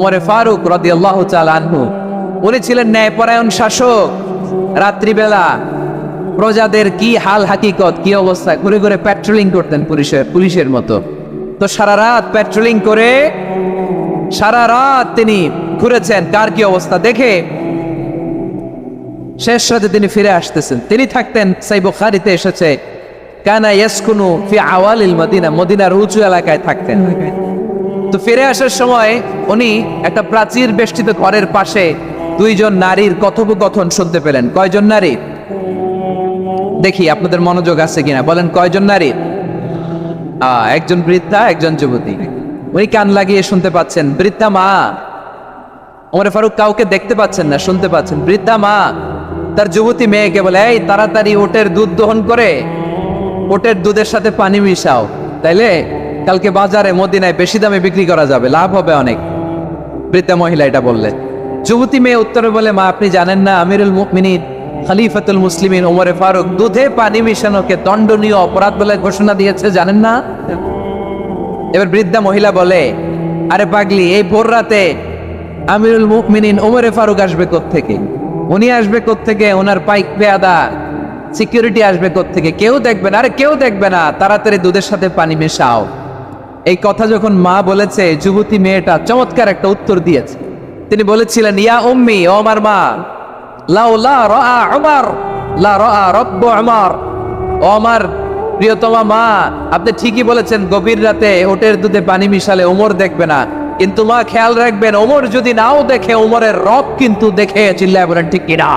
ওমরে ফারুক রাদিয়াল্লাহু তাআলা আনহু উনি ছিলেন ন্যায়পরায়ণ শাসক। রাত্রিবেলা প্রজাদের কি হাল হাকিকত কি অবস্থা ঘুরে ঘুরে প্যাট্রোলিং করতেন পুলিশের মতো। তো সারা রাত প্যাট্রোলিং করে সারা রাত তিনি ঘুরেছেন কার কি অবস্থা দেখে শেষ রাতে তিনি ফিরে আসতেছেন। তিনি থাকতেন সহিহ বুখারীতে এসেছে কানা ইয়াসকুনু ফি আওয়ালিল মদিনা, মদিনার উঁচু এলাকায় থাকতেন। তো ফিরে আসার সময় উনি একটা প্রাচীর বেষ্টিত ঘরের পাশে দুইজন নারীর কথোপকথন শুনতে পেলেন। কয়জন নারী? দেখি আপনাদের মনোযোগ আছে কিনা, বলেন কয়জন নারী? একজন বৃদ্ধা, একজন যুবতী। উনি কান লাগিয়ে শুনতে পাচ্ছেন। বৃদ্ধা মা, ওমর ফারুক কাউকে দেখতে পাচ্ছেন না, শুনতে পাচ্ছেন। বৃদ্ধা মা তার যুবতী মেয়েকে বলে, এই তাড়াতাড়ি ওটের দুধ দহন করে ওটের দুধের সাথে পানি মিশাও, তাইলে কালকে বাজারে মদিনায় বেশি দামে বিক্রি করা যাবে, লাভ হবে অনেক। বৃদ্ধা মহিলা এটা বললেন। যুবতী মেয়ে উত্তরে বলে, মা আপনি জানেন না আমিরুল মুমিনিন খলিফাতুল মুসলিমিন ওমর ফারুক দুধে পানি মিশানোকে দণ্ডনীয় অপরাধ বলে ঘোষণা দিয়েছে, জানেন না? এবার বৃদ্ধা মহিলা বলে, আরে পাগলি, এই ভোর রাতে আমিরুল মুমিনিন ওমর ফারুক আসবে কোত্থেকে? উনি আসবে কোত্থেকে? ওনার পাইক পেয়াদা সিকিউরিটি আসবে কোত্থেকে? কেউ দেখবে না। আরে কেউ দেখবে না, তাড়াতাড়ি দুধের সাথে পানি মেশাও। এই কথা যখন মা বলেছে, যুবতী মেয়েটা চমৎকার একটা উত্তর দিয়েছে। তিনি বলেছিলেন, ইয়া উম্মি, ও আমার মা, লাউলা রাআ উমর লা রাআ রব্ব উমর। ও আমার প্রিয়তমা মা, আপনি ঠিকই বলেছেন, গভীর রাতে ওটের দুধে পানি মিশালে ওমর দেখবে না, কিন্তু মা খেয়াল রাখবেন, ওমর যদি নাও দেখে, ওমরের রব কিন্তু দেখে। চিল্লায় বলেন ঠিক কিনা?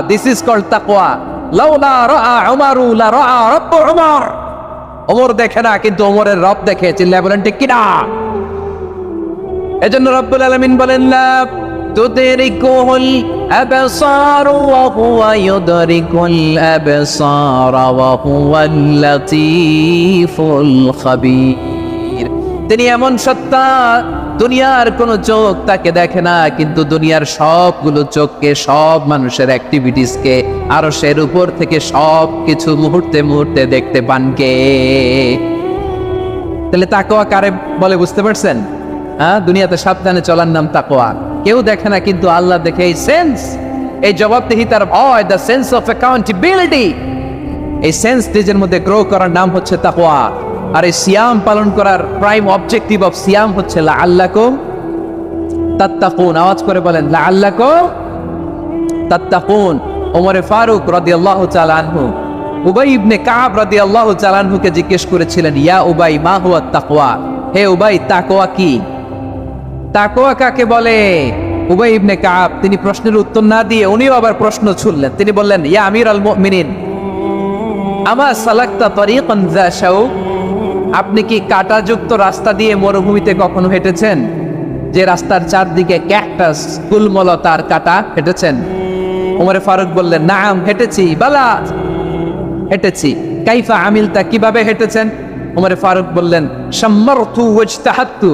দিস ইজ কল্ড তাকওয়া। লাউলা রাআ উমরু লা রাআ রব্ব উমর। ওমর দেখে না, কিন্তু ওমরের রব দেখে। চিল্লায় বলেন ঠিক কিনা? এজন্য রব্বুল আলামিন বলেন, লা তুদরিকুল আবসার ওয়া হুয়া ইউদরিকুল আবসার ওয়া হুয়াল লাতীফুল খাবীর। তিনি এমন সত্তা, দুনিয়ার কোন চোখ তাকে দেখে না, কিন্তু দুনিয়ার সবগুলো চোখকে, সব মানুষের অ্যাক্টিভিটিসকে আরশের উপর থেকে সব কিছু মুহূর্তে মুহূর্তে দেখতে পান কে? তাহলে তাকওয়া কারে বলে বুঝতে পারছেন? দুনিয়াতে সাবধানে চলার নাম তাকওয়া। কেউ দেখে না, কিন্তু আল্লাহ দেখে। এই সেন্স, এই জবাবদিহিতার ভয়, দ্য সেন্স অফ অ্যাকাউন্টেবিলিটি, এই সেন্স নিজের মধ্যে গ্রো করার নাম হচ্ছে তাকওয়া। আর এই সিয়াম পালন করার প্রাইম অবজেক্টিভ অফ সিয়াম হচ্ছে লাআল্লাকুম তাত্তাকুন। আওয়াজ করে বলেন, লাআল্লাকুম তাত্তাকুন। ওমর ফারুক রাদিয়াল্লাহু তাআলা আনহু উবাই ইবনে কাব রাদিয়াল্লাহু তাআলা আনহুকে জিজ্ঞেস করেছিলেন, ইয়া উবাই মা হুয়া তাকওয়া? হে উবাই, তাকওয়া কি? তাকওয়া কাকে বলে? উবাই ইবনে কাব তিনি প্রশ্নের উত্তর না দিয়ে উনিও আবার প্রশ্ন ছুড়লেন। তিনি বললেন, ইয়া আমিরুল মুমিনিন, আমা সালাকতা তরিকান যা শাউক? আপনি কি কাঁটাযুক্ত রাস্তা দিয়ে মরুভূমিতে কখনো হেঁটেছেন? যে রাস্তার চারদিকে ক্যাকটাস, গুলমলতার কাঁটা, হেঁটেছেন? ওমর ফারুক বললেন, নাম হেঁটেছি, বালা হেঁটেছি। কাইফা আমিলতা, কিভাবে হেঁটেছেন? ওমর ফারুক বললেন, শাম্মারতু ওয়াজতাহাতু,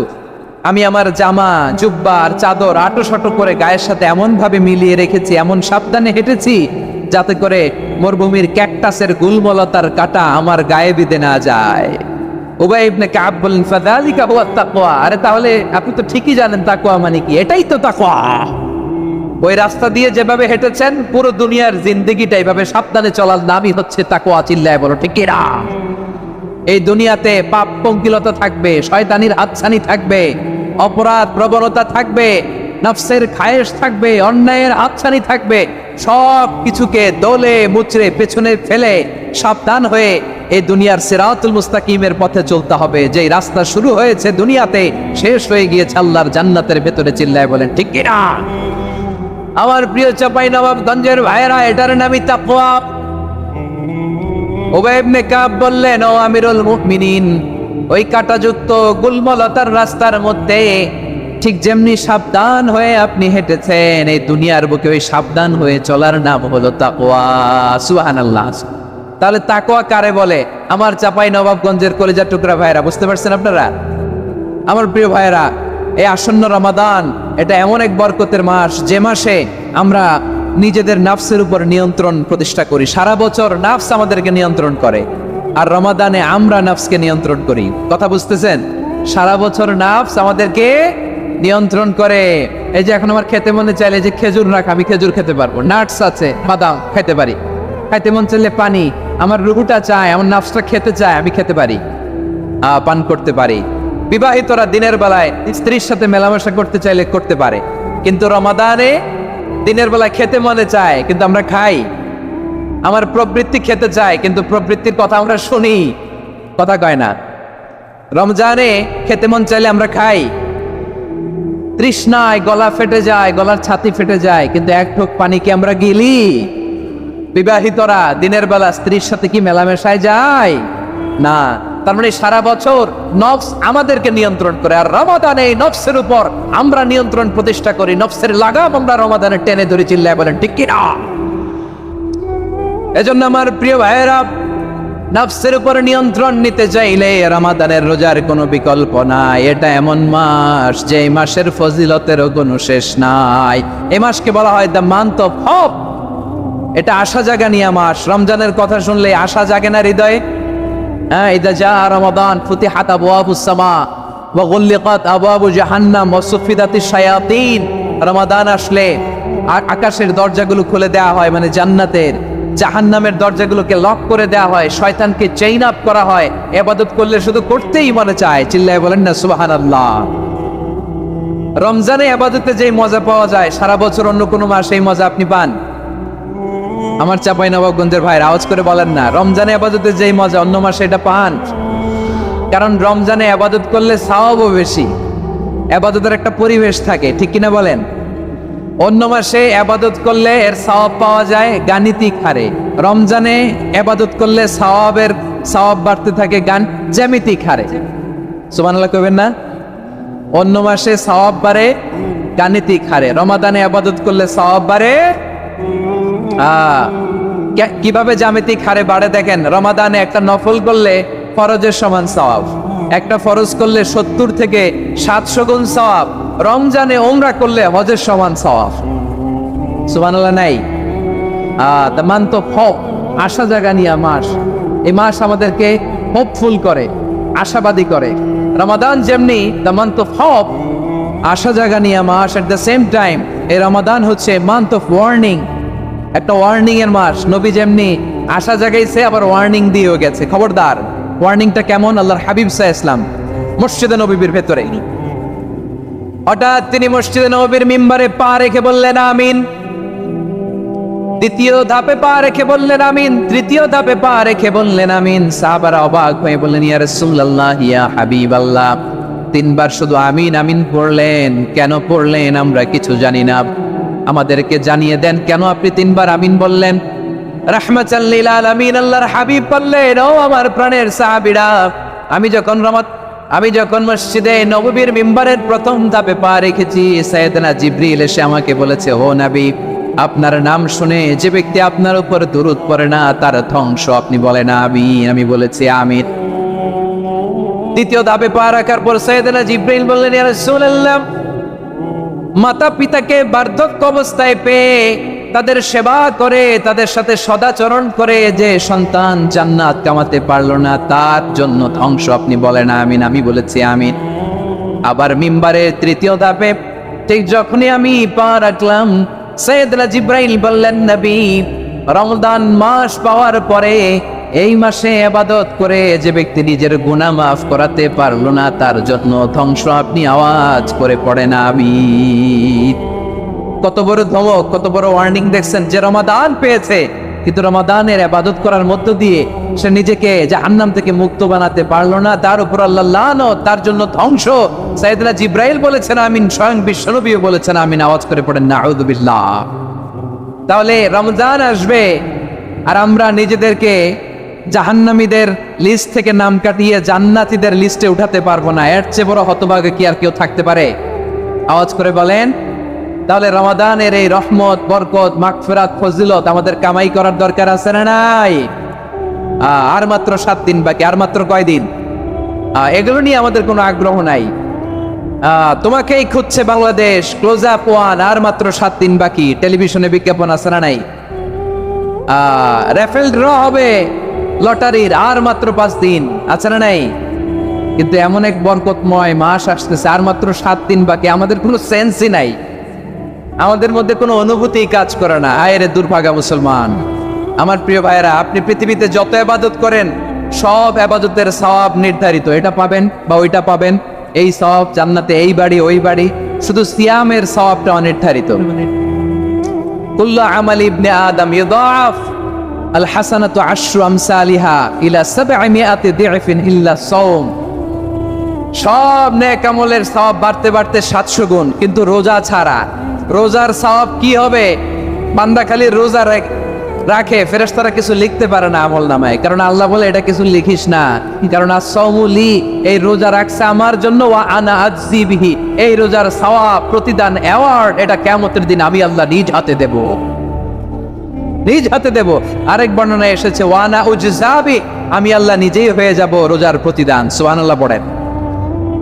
আমি আমার জামা, জুব্বা আর চাদর আটোসাটো করে গায়ের সাথে এমন ভাবে মিলিয়ে রেখেছি, এমন সাবধানে হেঁটেছি যাতে করে মরুভূমির ক্যাকটাসের গুলমলতার কাঁটা আমার গায়ে বিঁধে না যায়। উবাই ইবনে কাব বললেন, ফাযালিকা হুয়া তাকওয়া। আরে তাহলে আপনি তো ঠিকই জানেন তাকওয়া মানে কি। এটাই তো তাকওয়া। ওই রাস্তা দিয়ে যেভাবে হেঁটেছেন, পুরো দুনিয়ার জিন্দেগিটা এইভাবে সাবধানে চলার নামই হচ্ছে তাকওয়া। চিল্লায় বলো ঠিক কিনা? এই দুনিয়াতে পাপ পঙ্কিলতা থাকবে, শয়তানির হাতছানি থাকবে, অপরাধ প্রবণতা থাকবে, নফসের খায়েশ থাকবে, অন্যায়ের হাতছানি থাকবে। সব কিছুকে দলে মুচড়ে পেছনে ফেলে সাবধান হয়ে এই দুনিয়ার সিরাতুল মুস্তাকিমের পথে চলতে হবে। যেই রাস্তা শুরু হয়েছে দুনিয়াতে, শেষ হয়ে গিয়েছে আল্লাহর জান্নাতের ভেতরে। চিল্লায় বলেন ঠিক কিনা? আমার প্রিয় চাঁপাইনবাবগঞ্জের ভাইয়েরা, এটার নামই তাকওয়া। উবাই ইবনে কাব বললেন, ও আমিরুল মুমিনিন, ওই কাঁটাযুক্ত গুলমলতার রাস্তার মধ্যে ঠিক যেমনি সাবধান হয়ে আপনি হেঁটেছেন, এই দুনিয়ার বুকে ওই সাবধান হয়ে চলার নাম হলো তাকওয়া। সুবহানাল্লাহ। তাহলে তাকওয়া কারে বলে? আমার চাঁপাইনবাবগঞ্জের কলিজার টুকরা ভাইয়েরা, বুঝতে পারছেন আপনারা? আমার প্রিয় ভাইয়েরা, এই আসন্ন রমাদান, এটা এমন এক বরকতের মাস, যে মাসে আমরা নিজেদের নাফসের উপর নিয়ন্ত্রণ প্রতিষ্ঠা করি। সারা বছর নাফস আমাদেরকে নিয়ন্ত্রণ করে, আর রমাদানে আমরা নাফসকে নিয়ন্ত্রণ করি। কথা বুঝতেছেন? সারা বছর নাফস আমাদেরকে নিয়ন্ত্রণ করে। এই যে এখন আমার খেতে মনে চাইলে যে খেজুর রাখ, আমি খেজুর খেতে পারবো, নাটস আছে, বাদাম খেতে পারি। খাইতে মন চাইলে পানি, আমার রুহুটা চায়, আমার নাফসটা খেতে চায়, আমি খেতে পারি, পান করতে পারি। বিবাহিতরা দিনের বেলায় স্ত্রীর সাথে মেলামেশা করতে চাইলে করতে পারে, কিন্তু রমাদানে দিনের বেলায় খেতে মনে চায় কিন্তু আমরা খাই। আমার প্রবৃত্তি খেতে চায় কিন্তু প্রবৃত্তির কথা আমরা শুনি, কথা কয় না। রমজানে খেতে মন চাইলে আমরা খাই, তৃষ্ণায় গলা ফেটে যায়, গলার ছাতি ফেটে যায়, কিন্তু এক ঢোক পানি কি আমরা গিলি? বিবাহিতরা দিনের বেলা স্ত্রীর সাথে কি মেলামেশায় যায়? না। তার মানে সারা বছর নফস আমাদেরকে নিয়ন্ত্রণ করে, আর রমাদানে এই নফসের উপর আমরা নিয়ন্ত্রণ প্রতিষ্ঠা করি। নফসের লাগাম আমরা রমাদানে টেনে ধরে, চিল্লায় বলেন ঠিক কি না? এজন্য আমার প্রিয় ভাইয়েরা, নফসের উপর নিয়ন্ত্রণ নিতে চাইলে রমাদানের রোজার কোনো বিকল্প নাই। এটা এমন মাস যে এই মাসের ফজিলতেরও কোনো শেষ নাই। এই মাসকে বলা হয় দ্য মান্থ অফ হোপ। এটা আশা জাগানিয়া মাস। রমজানের কথা শুনলে আশা জাগে না হৃদয়ে? ইদা জা রমাদান ফুতিহাত আবওয়াবুস সামা ওয়া গুল্লিকাত আবওয়াবু জাহান্নাম ওয়া সুফিদাতিশ শায়াতিন। রমাদান আসলে আকাশের দরজাগুলো খুলে দেওয়া হয়, মানে জান্নাতের। জাহান্নামের দরজাগুলোকে লক করে দেওয়া হয়, শয়তানকে চেইন আপ করা হয়। ইবাদত করলে শুধু করতেই মনে চায়, চিল্লায় বলেন না সুবহানাল্লাহ। রমজানে ইবাদতে যেই মজা পাওয়া যায়, সারা বছর অন্য কোনো মাসে এই মজা আপনি পান? আমার চাঁপাইনবাবগঞ্জের ভাইরা আওয়াজ করে বলেন না, রমজানে ইবাদতে যেই মজা অন্য মাসে এটা পান? কারণ রমজানে ইবাদত করলে সওয়াবও বেশি, ইবাদতের একটা পরিবেশ থাকে, ঠিক কিনা বলেন? অন্য মাসে ইবাদত করলে এর সওয়াব পাওয়া যায় গাণিতিক হারে, রমজানে ইবাদত করলে সওয়াব বাড়তে থাকে জ্যামিতিক হারে। সুবহানাল্লাহ কইবেন না? অন্য মাসে সওয়াব বাড়ে গাণিতিক হারে, রমাদানে ইবাদত করলে সওয়াব বাড়ে কিভাবে জ্যামিতিক হারে বাড়ে দেখেন। রমাদানে একটা নফল করলে ফরজের সমান সওয়াব, একটা ফরজ করলে 70 থেকে 700 গুণ সওয়াব। রমজানে উমরা করলে হজের সমান সওয়াব। সুবহানাল্লাহ নাই? দ্য মান্থ অফ হোপ, আশা জাগানিয়া মাস। এই মাস আমাদেরকে হোপফুল করে, আশাবাদী করে। রমাদান যেমনি দ্য মান্থ অফ হোপ, আশা জাগানিয়া মাস, এট দ্য সেম টাইম এই রমাদান হচ্ছে মান্থ অফ ওয়ার্নিং, একটা ওয়ার্নিং এর মাস। নবী যেমনি আশা জাগাইছে, আবার ওয়ার্নিং দিয়েও গেছে, খবরদার। ওয়ার্নিংটা কেমন? আল্লাহর হাবিব সাল্লাল্লাহু আলাইহি ওয়াসাল্লাম মসজিদে নববীর ভেতরে হঠাৎ তিনি মসজিদে নববীর মিম্বারে পা রেখে বললেন আমিন। দ্বিতীয় ধাপে পা রেখে বললেন আমিন, তৃতীয় ধাপে পা রেখে বললেন আমিন। সাহাবারা অবাক হয়ে বললেন, ইয়া রাসূলুল্লাহ, ইয়া হাবিবাল্লাহ, 3 বার শুধু আমিন আমিন পড়লেন, কেন পড়লেন আমরা কিছু জানি না, আমাদেরকে জানিয়ে দেন কেন আপনি 3 বার আমিন বললেন? রাহমাতাল লিল আলামিন আল্লাহর হাবিব বললেন, ও আমার প্রাণের সাহাবীরা, আমি যখন মসজিদে নববীর মিম্বারের প্রথম ধাপে পা রেখেছি, সাইয়েদনা জিবরিল এসে আমাকে বলেছে, ও নবী, আপনার নাম শুনে যে ব্যক্তি আপনার উপর দুরূদ পড়ে না তার ধ্বংস। আপনি বলেন আমিন। আমি বলেছি আমিন। দ্বিতীয় ধাপে পা রাখার পর সাইয়েদনা জিবরিল বললেন, ইয়া রাসূলুল্লাহ, মাতা পিতাকে বার্ধক্য অবস্থায় পেয়ে তাদের সেবা করে, তাদের সাথে সদাচরণ করে যে সন্তান জান্নাত কামাতে পারলো না, তার জন্য ধ্বংস। আপনি বলেন আমিন। আমি বলেছি আমিন। আবার মিম্বারের তৃতীয় ধাপে ঠিক যখনই আমি পা রাখলাম, সাইয়েদনা জিবরাইল বললেন, নবী, রমজান মাস পাওয়ার পরে এই মাসে ইবাদত করে যে ব্যক্তি নিজের গুনাহ মাফ করাতে পারলো না, তার জন্য ধ্বংস। আপনি আওয়াজ করে পড়েন আমিন। কত বড় ধমক, কত বড় ওয়ার্নিং দেখছেন। যে রমাদান পেয়েছে কিন্তু রমাদানের ইবাদত করার মধ্য দিয়ে সে নিজেকে জাহান্নাম থেকে মুক্ত বানাতে পারলো না, তার উপর আল্লাহ লানত, তার জন্য ধ্বংস। সাইয়েদনা জিবরাইল বলেছেন আমিন, স্বয়ং বিশ্বনবীও বলেছেন আমিন। আওয়াজ করে পড়েন নাউযু বিল্লাহ। তাহলে রমজান আসবে আর আমরা নিজেদেরকে জাহান্নামীদের লিস্ট থেকে নাম কাটিয়ে জান্নাতীদের লিস্টে উঠাতে পারবো না। এর চেয়ে বড় হতভাগা কি আর কেউ থাকতে পারে? আওয়াজ করে বলেন। তাহলে রমাদানের এই রহমত, বরকত, মাগফিরাত, ফজিলত আমাদের কামাই করার দরকার আছে না নাই? আর মাত্র 7 দিন বাকি। আর মাত্র কয় দিন? এগুলো নিয়ে আমাদের কোনো আগ্রহ নাই। তোমাকেই খুঁজছে বাংলাদেশ, ক্লোজ আপ 1, আর মাত্র 7 দিন বাকি। টেলিভিশনে বিজ্ঞাপন আছে না নাই? রাফেল ড্র হবে লটারির, আর মাত্র 5 দিন, আছে না নাই? কিন্তু এমন এক বরকতময় মাস আসতেছে, আর মাত্র 7 দিন বাকি, আমাদের কোনো সেন্সই নাই, আমাদের মধ্যে কোনো অনুভূতি কাজ করে না। আয়েরে দুর্ভাগা মুসলমান। আমার প্রিয় ভাইয়েরা, আপনি পৃথিবীতে যত ইবাদত করেন সব ইবাদতের সওয়াব নির্ধারিত, এটা পাবেন বা ওইটা পাবেন, এই সওয়াব জান্নাতে, এই বাড়ি ওই বাড়ি। শুধু সিয়ামের সওয়াবটা অনির্ধারিত। কুল্লু আমালি ইবনে আদম ইউদাফ আল হাসানাতু আশরু আমসালিহা ইলা 700 দি'ফিন ইল্লা সাওম। সব নেক আমলের সওয়াব বাড়তে বাড়তে 700 গুণ, কিন্তু রোজা ছাড়া। রোজার সওয়াব কি হবে? বান্দা খালি রোজা রাখে, ফেরেশতারা কিছু লিখতে পারে না আমল নামায়, কারণ আল্লাহ বলে এটা কিছু লিখিস না, কারণ as-সাওমু লি, এই রোজা রাখছে আমার জন্য, ওয়া আনা আজজি বিহি, এই রোজার সওয়াব, প্রতিদান, অ্যাওয়ার্ড, এটা কিয়ামতের দিন আমি আল্লাহ নিজ হাতে দেব, নিজ হাতে দেব। আরেক বর্ণনায় এসেছে ওয়া আনা উজজাবি, আমি আল্লাহ নিজেই হয়ে যাব রোজার প্রতিদান। সুবহানাল্লাহ পড়েন।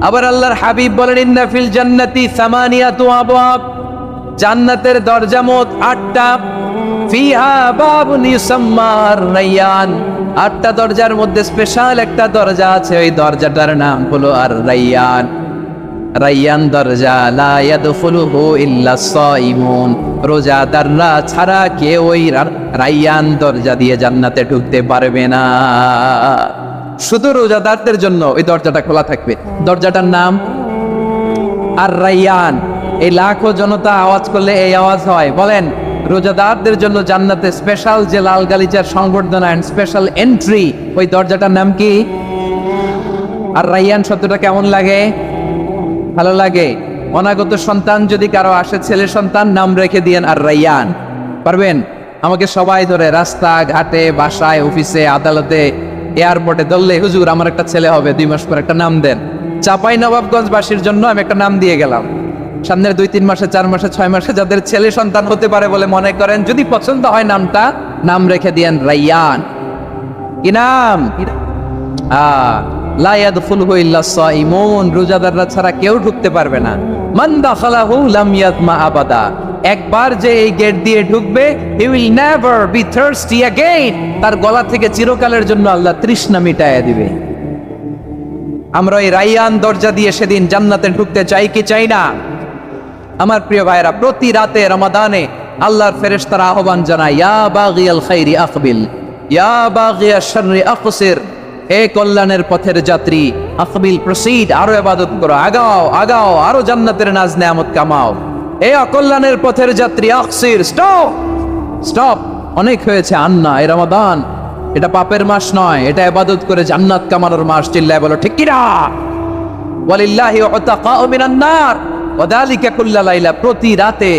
আবার আল্লাহর হাবিব বলেন ইন্না ফিল জান্নাতি সামানিয়াতু আবওয়াব, জান্নাতের দরজা মোট 8টা। ফিহা বাবুন ইউসাম্মা আর-রায়্যান, 8টা দরজার মধ্যে স্পেশাল একটা দরজা আছে, ওই দরজাটার নাম হলো আর-রায়্যান। রায়্যান দরজা, লা ইয়াদখুলুহু ইল্লা সাইমুন, রোজাদাররা ছাড়া কেউ ওই রায়্যান দরজা দিয়ে জান্নাতে ঢুকতে পারবে না। শুধু রোজাদারদের জন্য ওই দরজাটা খোলা থাকবে। দরজাটার নাম আর-রায়্যান। এই লাখো জনতা আওয়াজ করলে এই আওয়াজ হয়, বলেন রোজাদারদের জন্য জান্নাতে স্পেশাল যে লাল গালিচার সংবর্ধনা এন্ড স্পেশাল এন্ট্রি, ওই দরজাটার নাম কি? আর-রায়্যান শব্দটা কেমন লাগে? ভালো লাগে। অনাগত সন্তান যদি কারো আসে, ছেলে সন্তান, নাম রেখে দিয়েন আর-রায়্যান। পারবেন? আমাকে সবাই ধরে রাস্তা ঘাটে, বাসায়, অফিসে, আদালতে, এয়ারপোর্টে ধরলে, হুজুর আমার একটা ছেলে হবে 2 মাস পর, একটা নাম দেন। চাঁপাইনবাবগঞ্জবাসীর জন্য আমি একটা নাম দিয়ে গেলাম। সামনের 2-3 মাসে, 4 মাসে, 6 মাসে যাদের ছেলে সন্তান হতে পারে বলে মনে করেন, যদি পছন্দ হয় নামটা, নাম রেখে দিয়েন রায়্যান। কি নাম? লা ইয়াদখুলুহু ইল্লা সাইমুন, রোজাদাররা ছাড়া কেউ ঢুকতে পারবে না। মান দাখালাহু লাম ইয়াতমা আবাদা, একবার যে এই গেট দিয়ে ঢুকবে, he will never be thirsty again, তার গলা থেকে চিরকালের জন্য আল্লাহ তৃষ্ণা মিটায়া দিবে। আমরা এই রায়্যান দরজা দিয়ে সেদিন জান্নাতে ঢুকতে চাই কি চাই না? আমার প্রিয় ভাইরা, প্রতি রাতে রমাদানে আল্লাহর ফেরেশতারা আহ্বান জানায়, ইয়া বাগিয়াল খাইরি আকবিল, ইয়া বাগিয়াশ শাররি আকসির, হে কল্যাণের পথের যাত্রী, আকবিল, প্রসিড, আরো ইবাদত করো, আগাও আগাও, আরো জান্নাতের নাজ নেয়ামত কামাও। হে অকল্যাণের পথের যাত্রী, আকসির, স্টপ স্টপ, অনেক হয়েছে, আন্না। এই রমাদান এটা পাপের মাস নয়, এটা ইবাদত করে জান্নাত কামানোর মাস। চিল্লায় বলো ঠিক কিনা? ওয়ালিল্লাহি উতাকাউ মিনান নার ওয়াদালিকা কুল্লা লাইলা, প্রতি রাতে,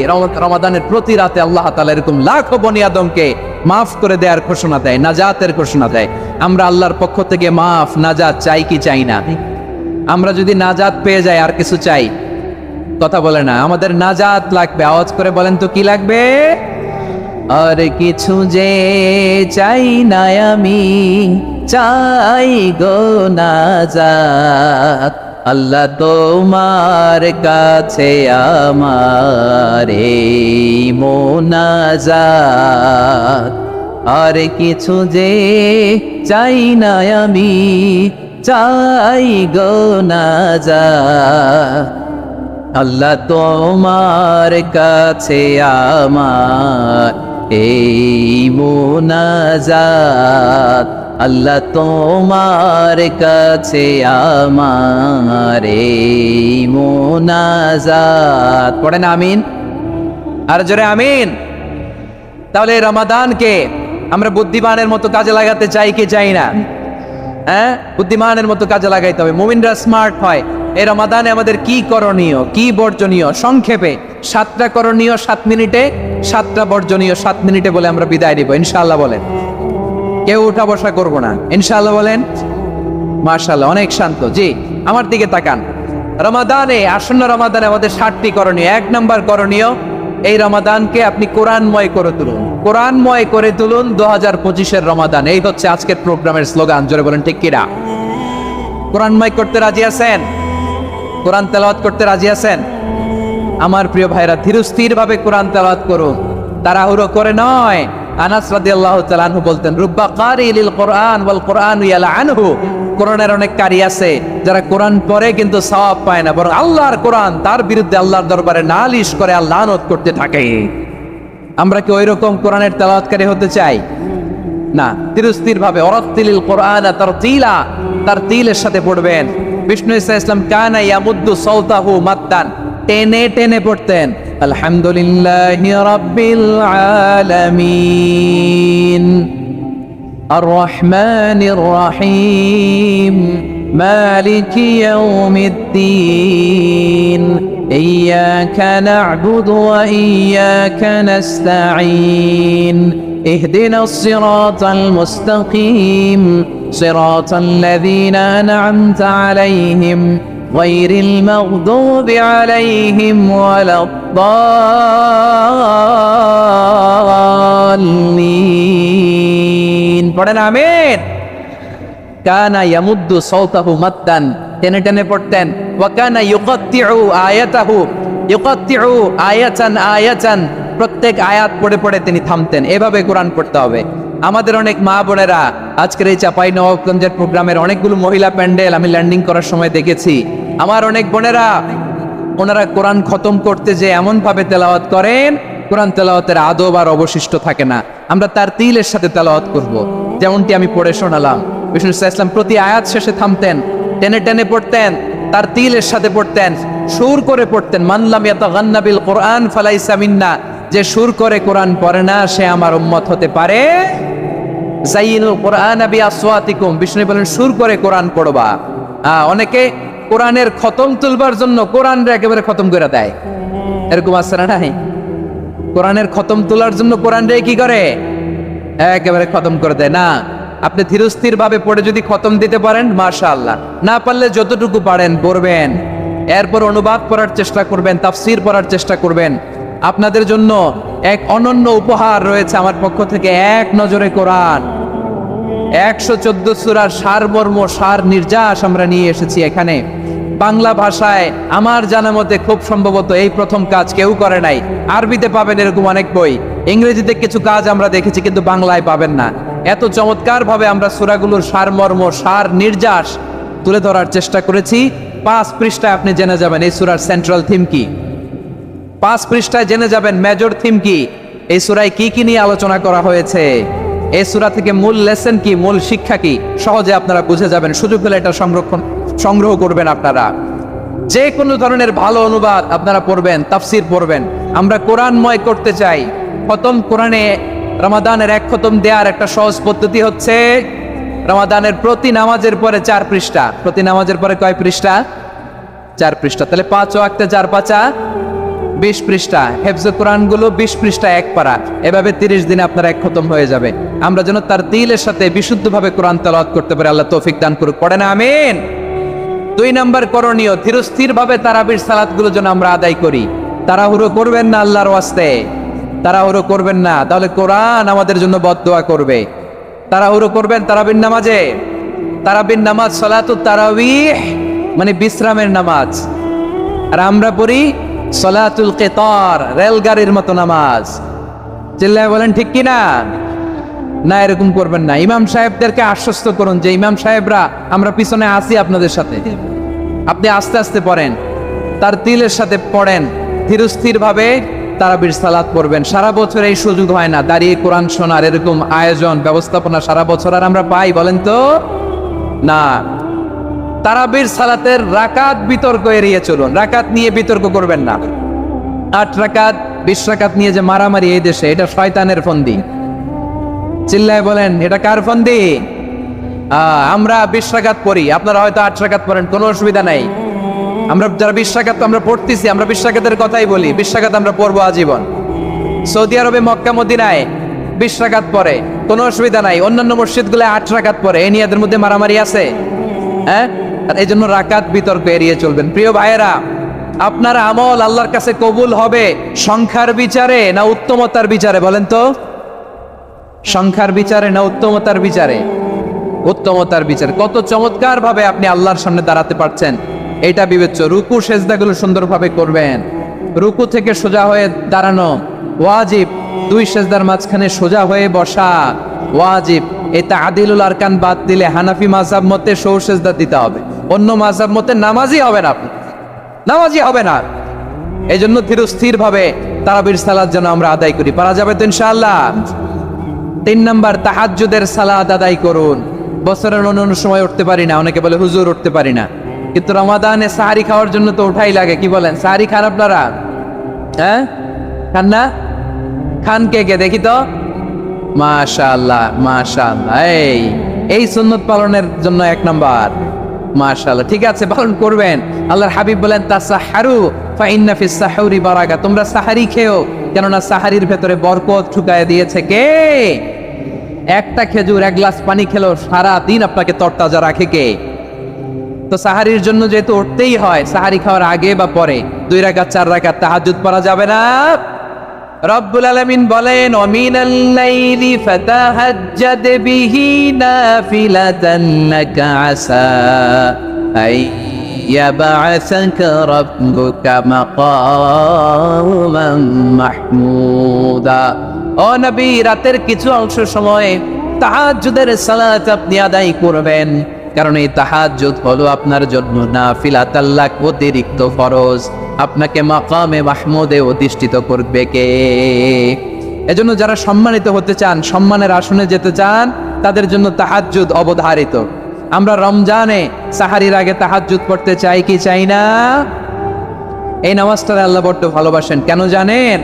রমাদানের প্রতি রাতে আল্লাহ তাআলা এরকম লাখো বনি আদমকে মাফ করে দেওয়ার ঘোষণা দেয়, নাজাতের ঘোষণা দেয়। আমরা আল্লাহর পক্ষ থেকে মাফ, নাজাত চাই কি চাই না? আমরা যদি নাজাত পেয়ে যাই আর কিছু চাই? কথা বলে না। আমাদের নাজাত লাগবে, আওয়াজ করে বলেন তো কি লাগবে? আর কিছু যে চাই না আমি, চাই গো নাজাত, আল্লাহ তোমার কাছে আমার এই মোনাজাত। আর কিছু যে চাই না আমি, চাই গো নাজাত, আল্লাহ তোমার কাছে আমার এই মোনাজাত, আল্লাহ তোমার কাছে আমার এই মোনাজাত। পড়েন আমিন, আর জোরে আমিন। তাহলে রমাদানকে আমরা বুদ্ধিমানের মতো কাজে লাগাতে চাই কি চাই না? হ্যাঁ, বুদ্ধিমানের মতো কাজে লাগাইতে হবে। মুমিনরা স্মার্ট হয়। এই রমাদানে আমাদের কি করণীয়, কি বর্জনীয়, সংক্ষেপে 7টা করণীয় 7 মিনিটে, 7টা বর্জনীয় 7 মিনিটে বলে আমরা বিদায় নিব ইনশাআল্লাহ। বলেন, কেউ উঠা বসা করব না ইনশাআল্লাহ। বলেন মাশাআল্লাহ, অনেক শান্ত। জি, আমার দিকে তাকান। রমাদানে, আসন্ন রমাদানে আমাদের 7টি করণীয়। 1 নম্বর করণীয়, এই রমাদানকে আপনি কোরআনময় করে তুলুন। কোরআনময় করে তুলুন 2025-এর রমাদান। এই হচ্ছে আজকের প্রোগ্রামের স্লোগান। জোরে বলেন ঠিক কিনা? কোরআনময় করতে রাজি আছেন? কোরআন তেলাওয়াত করতে রাজি আছেন? আমার প্রিয় ভাইরা, ধীরস্থির ভাবে কোরআন তেলাওয়াত করুন, তাড়াহুড়ো করে নয়। আনাস রাদিয়াল্লাহু তাআলা আনহু বলতেন, রুব্বা কারিলিল কোরআন ওয়াল কোরআনু ইয়ালআনহু, কোরআনের অনেক কারি আছে যারা কোরআন পড়ে কিন্তু সওয়াব পায় না, বরং আল্লাহর কোরআন তার বিরুদ্ধে আল্লাহর দরবারে নালিশ করে আর লানত করতে থাকে। আমরা কি ওইরকম কোরআনের তেলাওয়াতকারী হতে চাই? না। ধীরস্থির ভাবে ওয়ারাত্তিলিল কোরআন তারতিলা, তারতিলের সাথে পড়বেন। বিষ্ণু ইসা ইসলাম কানা ইয়ামুদ্দু সাওতাহু মাদ্দান, টেনে টেনে পড়তেন। আলহামদুলিল্লাহি রাব্বিল আলামিন আর রহমানির রহিম মালিকি ইয়াউমিদ্দিন ইয়্যাকা না'বুদু ওয়া ইয়্যাকা নাস্তাঈন اهدنا الصراط المستقيم صراط الذين أنعمت عليهم غير المغضوب عليهم ولا الضالين পড়েন আমিন। কানা ইয়ামুদ্দু সাওতাহু মাদ্দান, টেনে টেনে পড়তেন। ওয়া কানা ইউকাত্তিউ আয়াতাহু, ইউকাত্তিউ আয়াতান আয়াতান, প্রত্যেক আয়াত পড়ে পড়ে তিনি থামতেন। এভাবে কোরআন পড়তে হবে। আমাদের অনেক মা বোনেরা আজকের এই চাঁপাইনবাবগঞ্জের প্রোগ্রামের অনেকগুলো মহিলা প্যান্ডেল আমি ল্যান্ডিং করার সময় দেখেছি। আমার অনেক বোনেরা ওনারা কোরআন খতম করতে যে এমন ভাবে তেলাওয়াত করেন, কোরআন তেলাওয়াতের আদব আর অবশিষ্ট থাকে না। আমরা তার তিলের সাথে তেলাওয়াত করব, যেমনটি আমি পড়ে শোনালাম। বিষ্ণু ইসলাম প্রতি আয়াত শেষে থামতেন, টেনে টেনে পড়তেন, তার তিলের সাথে পড়তেন, সুর করে পড়তেন। মানলাম ইয়াতাগান্না বিল কোরআন ফালাইসা মিন্না, যে সুর করে কোরআন পড়ে না সে আমার উম্মত হতে পারে। যাইনুল কোরআন বিআসওয়াতিকুম, বিষ্ণু বলেন সুর করে কোরআন পড়বা। অনেকে কোরআনের খতম তুলবার জন্য কোরআনরে একেবারে খতম করে দেয়, এরকম আছে না নাই? কোরআনের খতম তোলার জন্য কোরআনরে কি করে? একেবারে খতম করে দেয় না। আপনি ধীরস্থির ভাবে পড়ে যদি খতম দিতে পারেন মাশাআল্লাহ, না পারলে যতটুকু পারেন পড়বেন, এরপর অনুবাদ পড়ার চেষ্টা করবেন, তাফসীর পড়ার চেষ্টা করবেন। আপনাদের জন্য এক অনন্য উপহার রয়েছে আমার পক্ষ থেকে, এক নজরে কোরআন 114 সূরার সারমর্ম, সার নির্যাস আমরা নিয়ে এসেছি এখানে বাংলা ভাষায়। আমার জানা মতে খুব সম্ভবত এই প্রথম কাজ কেউ করে নাই। আরবিতে পাবেন এরকম অনেক বই, ইংরেজিতে কিছু কাজ আমরা দেখেছি কিন্তু বাংলায় পাবেন না। এত চমৎকার ভাবে আমরা সূরাগুলোর সারমর্ম, সার নির্যাস তুলে ধরার চেষ্টা করেছি। 5 পৃষ্ঠায় আপনি জেনে যাবেন এই সূরার সেন্ট্রাল থিম কি। 5 পৃষ্ঠায় জেনে যাবেন মেজর থিম কি, এই সূরায় কি কি নিয়ে আলোচনা করা হয়েছে, এই সূরা থেকে মূল লেসন কি, মূল শিক্ষা কি, সহজে আপনারা বুঝে যাবেন। সুযোগ পেলে এটা সংগ্রহ করবেন। আপনারা যে কোনো ধরনের ভালো অনুবাদ আপনারা পড়বেন, তাফসীর পড়বেন। আমরা কোরআনময় করতে চাই। খতম কোরআনে রমাদানের 1 খতম দেওয়ার একটা সহজ পদ্ধতি হচ্ছে রমাদানের প্রতি নামাজের পরে 4 পৃষ্ঠা। প্রতি নামাজের পরে কয় পৃষ্ঠা? 4 পৃষ্ঠা। তাহলে 5 ওয়াক্তে 4 পাঁচা 20 পৃষ্ঠা। হেফজে কোরআন গুলো 20 পৃষ্ঠা 1 পারা, এভাবে 30 দিনে আপনার 1 খতম হয়ে যাবে। আমরা যেন তার তিলের সাথে বিশুদ্ধভাবে কোরআন তেলাওয়াত করতে পারি, আল্লাহ তৌফিক দান করুক। পড়েন আমিন। 2 নম্বর করণীয়, ধীরস্থির ভাবে তারাবির সালাত গুলো যেন আমরা আদায় করি। তাড়াহুড়ো করবেন না আল্লাহর ওয়াস্তে, তাড়াহুড়ো করবেন না, তাহলে কোরআন আমাদের জন্য বদদোয়া করবে। তাড়াহুড়ো করবেন তারাবির নামাজে। তারাবির নামাজ সালাতুত তারাবিহ মানে বিশ্রামের নামাজ, আর আমরা পড়ি সালাতুল কিতার, রেলগাড়ির মতো নামাজ। চিল্লায় বলেন ঠিক কি না? না, এরকম করবেন না। ইমাম সাহেবদেরকে আশ্বস্ত করুন যে ইমাম সাহেবরা আমরা পিছনে আছি আপনাদের সাথে, আপনি আস্তে আস্তে পড়েন, তার তিলের সাথে পড়েন, ধীরস্থির ভাবে তারাবির সালাত পড়বেন। সারা বছর এই সুযোগ হয় না দাঁড়িয়ে কোরআন শোনার, এরকম আয়োজন ব্যবস্থাপনা সারা বছর আর আমরা পাই বলেন তো? না। তারাবির সালাতের রাকাত বিতর্ক এড়িয়ে চলুন, রাকাত নিয়ে বিতর্ক করবেন না। 8 রাকাত 20 রাকাত নিয়ে যে মারামারি এই দেশে, এটা শয়তানের ফন্দি। চিল্লায় বলেন এটা কার ফন্দি? আমরা 20 রাকাত পড়ি, আপনারা হয়তো 8 রাকাত পড়েন, কোনো অসুবিধা নাই। আমরা যারা 20 রাকাত আমরা পড়তেছি, আমরা 20 রাকাতের কথাই বলি, 20 রাকাত আমরা পড়বো আজীবন। সৌদি আরবে মক্কা মদিনায় 20 রাকাত পড়ে, কোনো অসুবিধা নাই। অন্যান্য মসজিদগুলো 8 রাকাত পড়ে, এই নিয়ে এদের মধ্যে মারামারি আছে? হ্যাঁ, আর এই জন্য রাকাত বিতর্ক এড়িয়ে চলবেন। প্রিয় ভাইয়েরা, আপনার আমল আল্লাহর কাছে কবুল হবে সংখ্যার বিচারে না উত্তমতার বিচারে বলেন তো? সংখ্যার বিচারে না উত্তমতার বিচারে? উত্তমতার বিচারে। কত চমৎকার ভাবে আপনি আল্লাহর সামনে দাঁড়াতে পারছেন এটা বিবেচ্য। রুকু সেজদাগুলো সুন্দরভাবে করবেন, রুকু থেকে সোজা হয়ে দাঁড়ানো ওয়াজিব, দুই সেজদার মাঝখানে সোজা হয়ে বসা ওয়াজিব। এই তাআদিলুল আরকান বাদ দিলে হানাফি মাযহাব মতে সৌ সেজদা দিতে হবে, অন্য মাযহাব মতে নামাজই হবে না, আপনি নামাজই হবে না। এই জন্য ধীরস্থির ভাবে তারাবির সালাত যেন আমরা আদায় করি। পারা যাবে তো ইনশাআল্লাহ? 3 নাম্বার, তাহাজ্জুদের সালাত আদায় করুন। বছরের অন্য সময় উঠতে পারি না, অনেকে বলে হুজুর উঠতে পারি না, কিন্তু রমাদানে সাহারি খাওয়ার জন্য তো ওঠাই লাগে। কি বলেন, সাহারি খান আপনারা? হ্যাঁ, খান না? খান কে কে দেখি তো? মাশাআল্লাহ মাশাআল্লাহ, এই সুন্নত পালনের জন্য 1 নাম্বার। মাশাআল্লাহ, ঠিক আছে, পালন করবেন। আল্লাহর হাবিব বলেন তাসাহহারু ফা ইন্না ফিস সাহুরি বারাকা, তোমরা সাহারি খেও, কেননা সাহারির ভেতরে বরকত ঢুকায় দিয়েছে কে? একটা খেজুর, 1 গ্লাস পানি খেলো সারা দিন আপনাকে তরতাজা রাখে কে? তো সাহারির জন্য যেহেতু উঠতেই হয়, সাহারি খাওয়ার আগে বা পরে 2 রাকাত 4 রাকাত তাহাজ্জুদ পড়া যাবে না? রব্বুল আলামিন বলেন ওয়ামিনাল লাইলি ফাতাহাজ্জাদ বিহি নাফিলাতান লাকা আসা আই ইয়াবআসাকা রাব্বুকা মাকামান মাহমুদা। ও নবী, রাতের কিছু অংশ সময় তাহাজ্জুদের সালাত আপনি আদায় করবেন, কারণ এই তাহাজ্জুদ হলো আপনার জন্য নাফিলাতাল লাক, অতিরিক্ত ফরজ। আপনাকে মাকামে মাহমুদে অধিষ্ঠিত করবে কে? এজন্য যারা সম্মানিত হতে চান, সম্মানের আসনে যেতে চান, তাদের জন্য তাহাজ্জুদ অবধারিত। আমরা রমজানে সাহারির আগে তাহাজ্জুদ পড়তে চাই কি চাই না? এই নামাজটা আল্লাহ বড্ড ভালোবাসেন, কেন জানেন?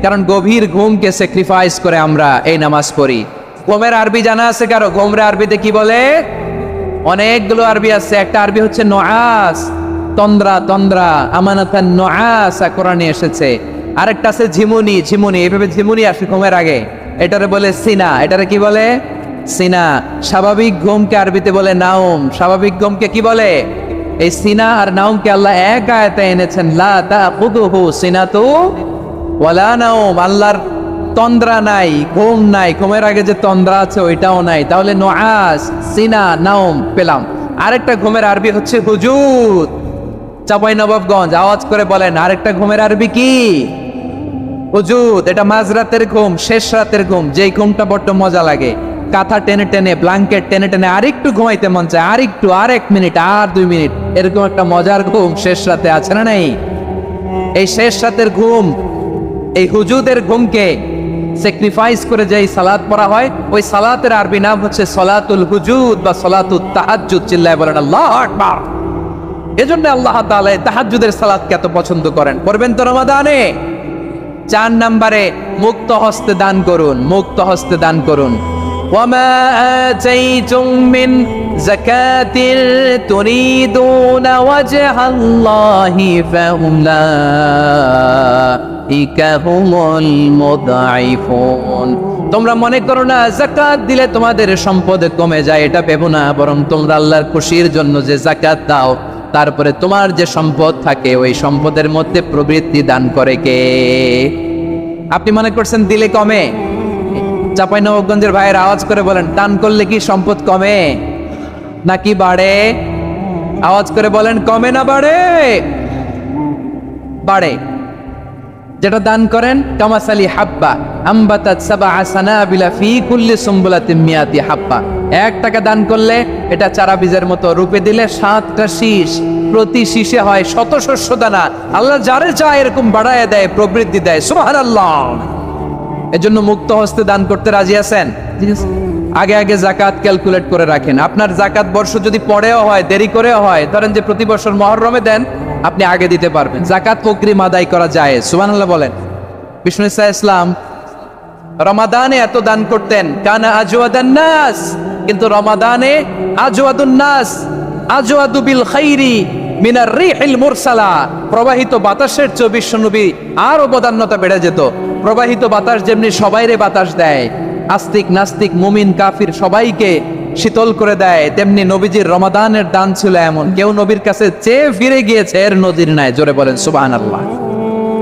কারণ গভীর ঘুমকে স্যাক্রিফাইস করে আমরা এই নামাজ পড়ি। ঘুমের আরবি জানা আছে কারো? ঘুমরে আরবিতে কি বলে? অনেকগুলো আরবি আছে। একটা আরবি হচ্ছে নুআস, তন্দ্রা, তন্দ্রা, আমানাতান নুআসা কোরআনে এসেছে। আরেকটা আছে ঝিমুনি, ঝিমুনি, এইভাবে ঝিমুনি আসে ঘুমের আগে, এটারে বলে সিনা। এটারে কি বলে? সিনা। স্বাভাবিক ঘুমকে আরবিতে বলে নাউম। স্বাভাবিক ঘুমকে কি বলে? এই সিনা আর নাউমকে আল্লাহ এক আয়াতে এনেছেন, লা তাখুযুহু সিনাতু ওয়ালা নাউম। আল্লাহর তন্দ্রা নাই, ঘুম নাই, ঘুমের আগে যে তন্দ্রা আছে ওইটাও নাই। তাহলে নুআস, সিনা, নাউম পেলাম। আরেকটা ঘুমের আরবি হচ্ছে হুজুদ। চাঁপাইনবাবগঞ্জ আওয়াজ করে বলেন, আরেকটা ঘুমের আরবি কি? হুজুদ। এটা মাঝরাতের ঘুম, শেষ রাতের ঘুম, যেই ঘুমটা বড্ড মজা লাগে। কাঁথা টেনে টেনে, ব্ল্যাঙ্কেট টেনে টেনে আরেকটু ঘুমাইতে মন চায়, আরেকটু, আর 1 মিনিট, আর 2 মিনিট, এরকম একটা মজার ঘুম শেষ রাতে আছে না নাই? এই শেষ রাতের ঘুম, এই হুজুদের ঘুমকে স্যাক্রিফাইস করে যেই সালাত পড়া হয়, ওই সালাতের আরবি নাম হচ্ছে সলাতুল হুজুদ বা সলাতুত তাহাজ্জুদ। চিল্লায় বলেন আল্লাহু আকবার। এজন্য আল্লাহ তাআলা তাহাজ্জুদের সালাতকে এত পছন্দ করেন। পড়বেন তো রমাদানে? 4 নম্বরে মুক্ত হস্তে দান করুন, মুক্ত হস্তে দান করুন। ওয়ামা আতাইতুম মিন যাকাতিন তুরিদুনা ওয়াজহাল্লাহি ফাউলাইকা হুমুল মুদাইফুন। তোমরা মনে করো না যাকাত দিলে তোমাদের সম্পদ কমে যায়, এটা ভেবো না, বরং তোমরা আল্লাহর খুশির জন্য যে যাকাত দাও, তারপরে তোমার যে সম্পদ থাকে ওই সম্পদের মধ্যে প্রবৃত্তি দান করে কে? আপনি মনে করছেন দিলে কমে? চাঁপাইনবাবগঞ্জের ভাইয়ের আওয়াজ করে বলেন, দান করলে কি সম্পদ কমে নাকি বাড়ে? আওয়াজ করে বলেন, কমে না বাড়ে? বাড়ে। যেটা দান করেন, কামাসালি হাব্বা আম্বাতাত সাবআ সানাবিলা ফি কুল্লি সুমবুলাতিন মিয়াতি হাব্বা। 1 টাকা দান করলে এটা চারা বীজের মতো, রূপে দিলে 7টা শীষ, প্রতি শীষে হয় 100 শস্য দানা। আল্লাহ যারে চায় এরকম বাড়ায় দেয়, প্রবৃদ্ধি দেয়। সুবহানাল্লাহ। এজন্য মুক্ত হস্তে দান করতে রাজি আছেন? আগে আগে যাকাত ক্যালকুলেট করে রাখেন। আপনার যাকাত বর্ষ যদি পরেও হয়, দেরি করেও হয়, ধরেন যে প্রতি বছর মুহররমে দেন, আপনি আগে দিতে পারবেন। যাকাত অগ্রিম আদায় করা যায়। সুবহানাল্লাহ বলেন। বিষ্ণু ইসা ইসলাম রমাদানে এত দান করতেন, কানা আজওয়াদান নাস, কিন্তু রমাদানে আজওয়াদুন নাস আজওয়াদু বিল খাইরি মিনার রিহিল মুরসালা। প্রবাহিত বাতাসের চেয়ে বিশ্বনবী আর অবদান্যতা বেড়ে যেত। প্রবাহিত বাতাস যেমনি সবাইরে বাতাস দেয়, আস্তিক নাস্তিক মুমিন কাফির সবাইকে শীতল করে দেয়, তেমনি নবীজির রমাদানের দান ছিল এমন, কেউ নবীর কাছে চেয়ে ফিরে গিয়েছে এর নজির নাই। জোরে বলেন সুবহানাল্লাহ।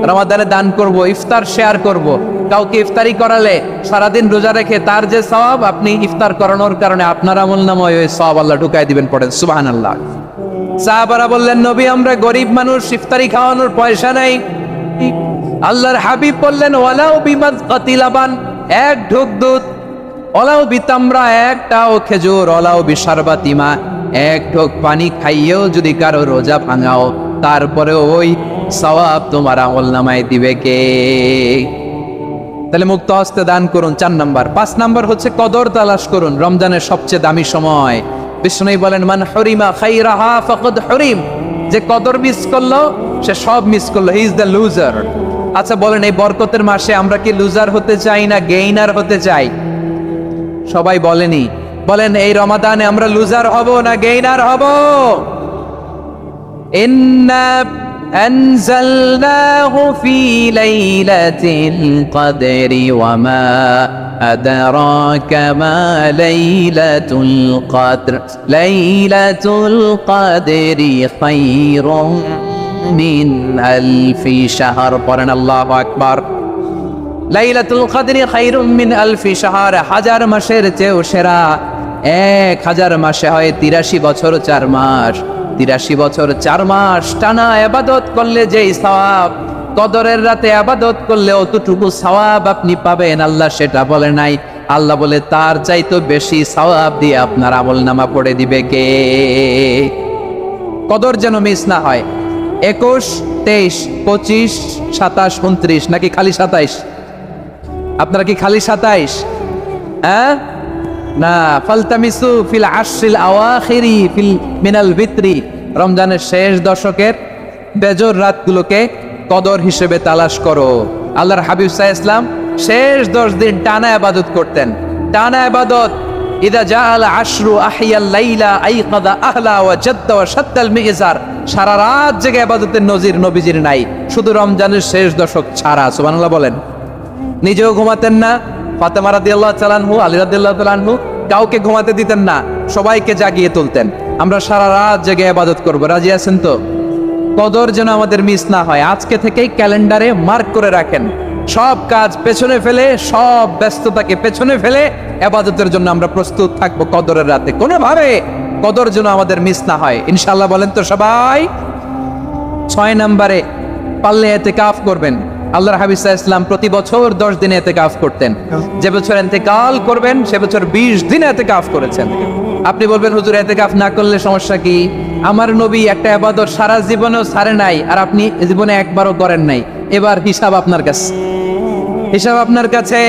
রমাদানে দান করব, ইফতার শেয়ার করব। কাউকে ইফতারি করালে সারাদিন রোজা রেখে তার যে সওয়াব, আপনি ইফতার করানোর কারণে আপনার আমলনামায় ওই সওয়াব আল্লাহ ঢুকাই দিবেন। পড়েন সুবহানাল্লাহ। সাহাবারা বললেন, নবী আমরা গরিব মানুষ, ইফতারি খাওয়ানোর পয়সা নাই। আল্লাহর হাবিব বললেন ওয়ালাউ বিমাযকাতি লাবান, এক ঢোক দুধ, ওয়ালাউ বিতামরা, একটাও খেজুর, ওয়ালাউ বিশারবাতি মা, এক ঢোক পানি খাইয়েও যদি কারো রোজা ভাঙাও, তারপরে ওই সওয়াব তোমার আমলনামায় দিবে কে? তাহলে মুক্ত হস্তে দান করুন, 4 নাম্বার। 5 নাম্বার হচ্ছে কদর তালাশ করুন, রমজানের সবচেয়ে দামি সময়। বিষ্ণু বলেন মান হরিমা খাইরাহা ফাকাদ হরিম, যে কদর মিস করলো সে সব মিস করলো, হি ইজ দ্য লুজার। আচ্ছা বলেন, এই বরকতের মাসে আমরা কি লুজার হতে চাই না গেইনার হতে চাই? সবাই বলেনি, বলেন এই রমাদানে আমরা লুজার হব না গেইনার হব? ইন্না আনজালনাহু ফি লাইলাতিল কদরি ওয়া মা আদরাকা মা লাইলাতুল কদর, লাইলাতুল কদরি খায়রুম মিন আলফি শাহর। পড়েন আল্লাহু আকবার। লাইলাতুল কদরি খায়রুম মিন আলফি শাহর, 1000 মাসের চেয়েও সেরা। 1000 মাসে হয় 83 বছর 4 মাস। 83 বছর 4 মাস টানা ইবাদত করলে যেই সওয়াব, কদরের রাতে ইবাদত করলে অতটুকু সওয়াব আপনি পাবেন, আল্লাহ সেটা বলে নাই। আল্লাহ বলে তার চাইতে বেশি সওয়াব দিয়ে আপনার আমলনামা পড়ে দিবে কে? কদর যেন মিস না হয়। 21, 23, 25, 27, 29 নাকি খালি 27? আপনারা কি খালি 27? হ্যাঁ না, ফালতামিসু ফিল আশরিল আওয়াখিরি ফিল মিনাল ভিতরি, রমজানের শেষ দশকের বেজর রাতগুলোকে কদর হিসেবে তালাশ করো। আল্লাহর হাবিব সাল্লাল্লাহু আলাইহি ওয়াসাল্লাম শেষ 10 দিন টানা ইবাদত করতেন, টানা ইবাদত। ইদা জাআল আশরু আহিয়াল লাইলা আইকাদা আহলা ওয়া জাদ্দা ওয়া শাদ্দাল মিজার, সারা রাত জেগে ইবাদতের নজির নবীজির নাই, শুধু রমজানের শেষ দশক ছাড়া। সুবহানাল্লাহ বলেন। নিজেও ঘুমাতেন না, ফাতেমা রাদিয়াল্লাহু তাআলা আনহু, আলী রাদিয়াল্লাহু তাআলা আনহু কাউকে ঘুমাতে দিতেন না, সবাইকে জাগিয়ে তুলতেন। আমরা সারা রাত জেগে ইবাদত করব, রাজি আছেন তো? কদর যেন আমাদের মিস না হয়। আজকে থেকেই ক্যালেন্ডারে মার্ক করে রাখেন, সব কাজ পেছনে ফেলে, সব ব্যস্ততাকে পেছনে ফেলে ইবাদতের জন্য আমরা প্রস্তুত থাকবো কদরের রাতে। কোনোভাবে কদর যেন আমাদের মিস না হয়, ইনশাআল্লাহ। বলেন তো সবাই। 6 নম্বরে পারলে ইতিকাফ করবেন। আল্লাহর হাবিব সাল্লাল্লাহু আলাইহি ওয়াসাল্লাম প্রতি বছর 10 দিনে ইতিকাফ করতেন। যে বছর ইন্তেকাল করবেন সে বছর 20 দিনে ইতিকাফ করেছেন। আপনি বলবেন হুজুর ইতিকাফ না করলে সমস্যা কি? আমার নবী একটা ইবাদত সারা জীবনেও ছাড়ে নাই, আর আপনি জীবনে একবারও করেন নাই। এবার হিসাব আপনার কাছে, হিসাব আপনার কাছে।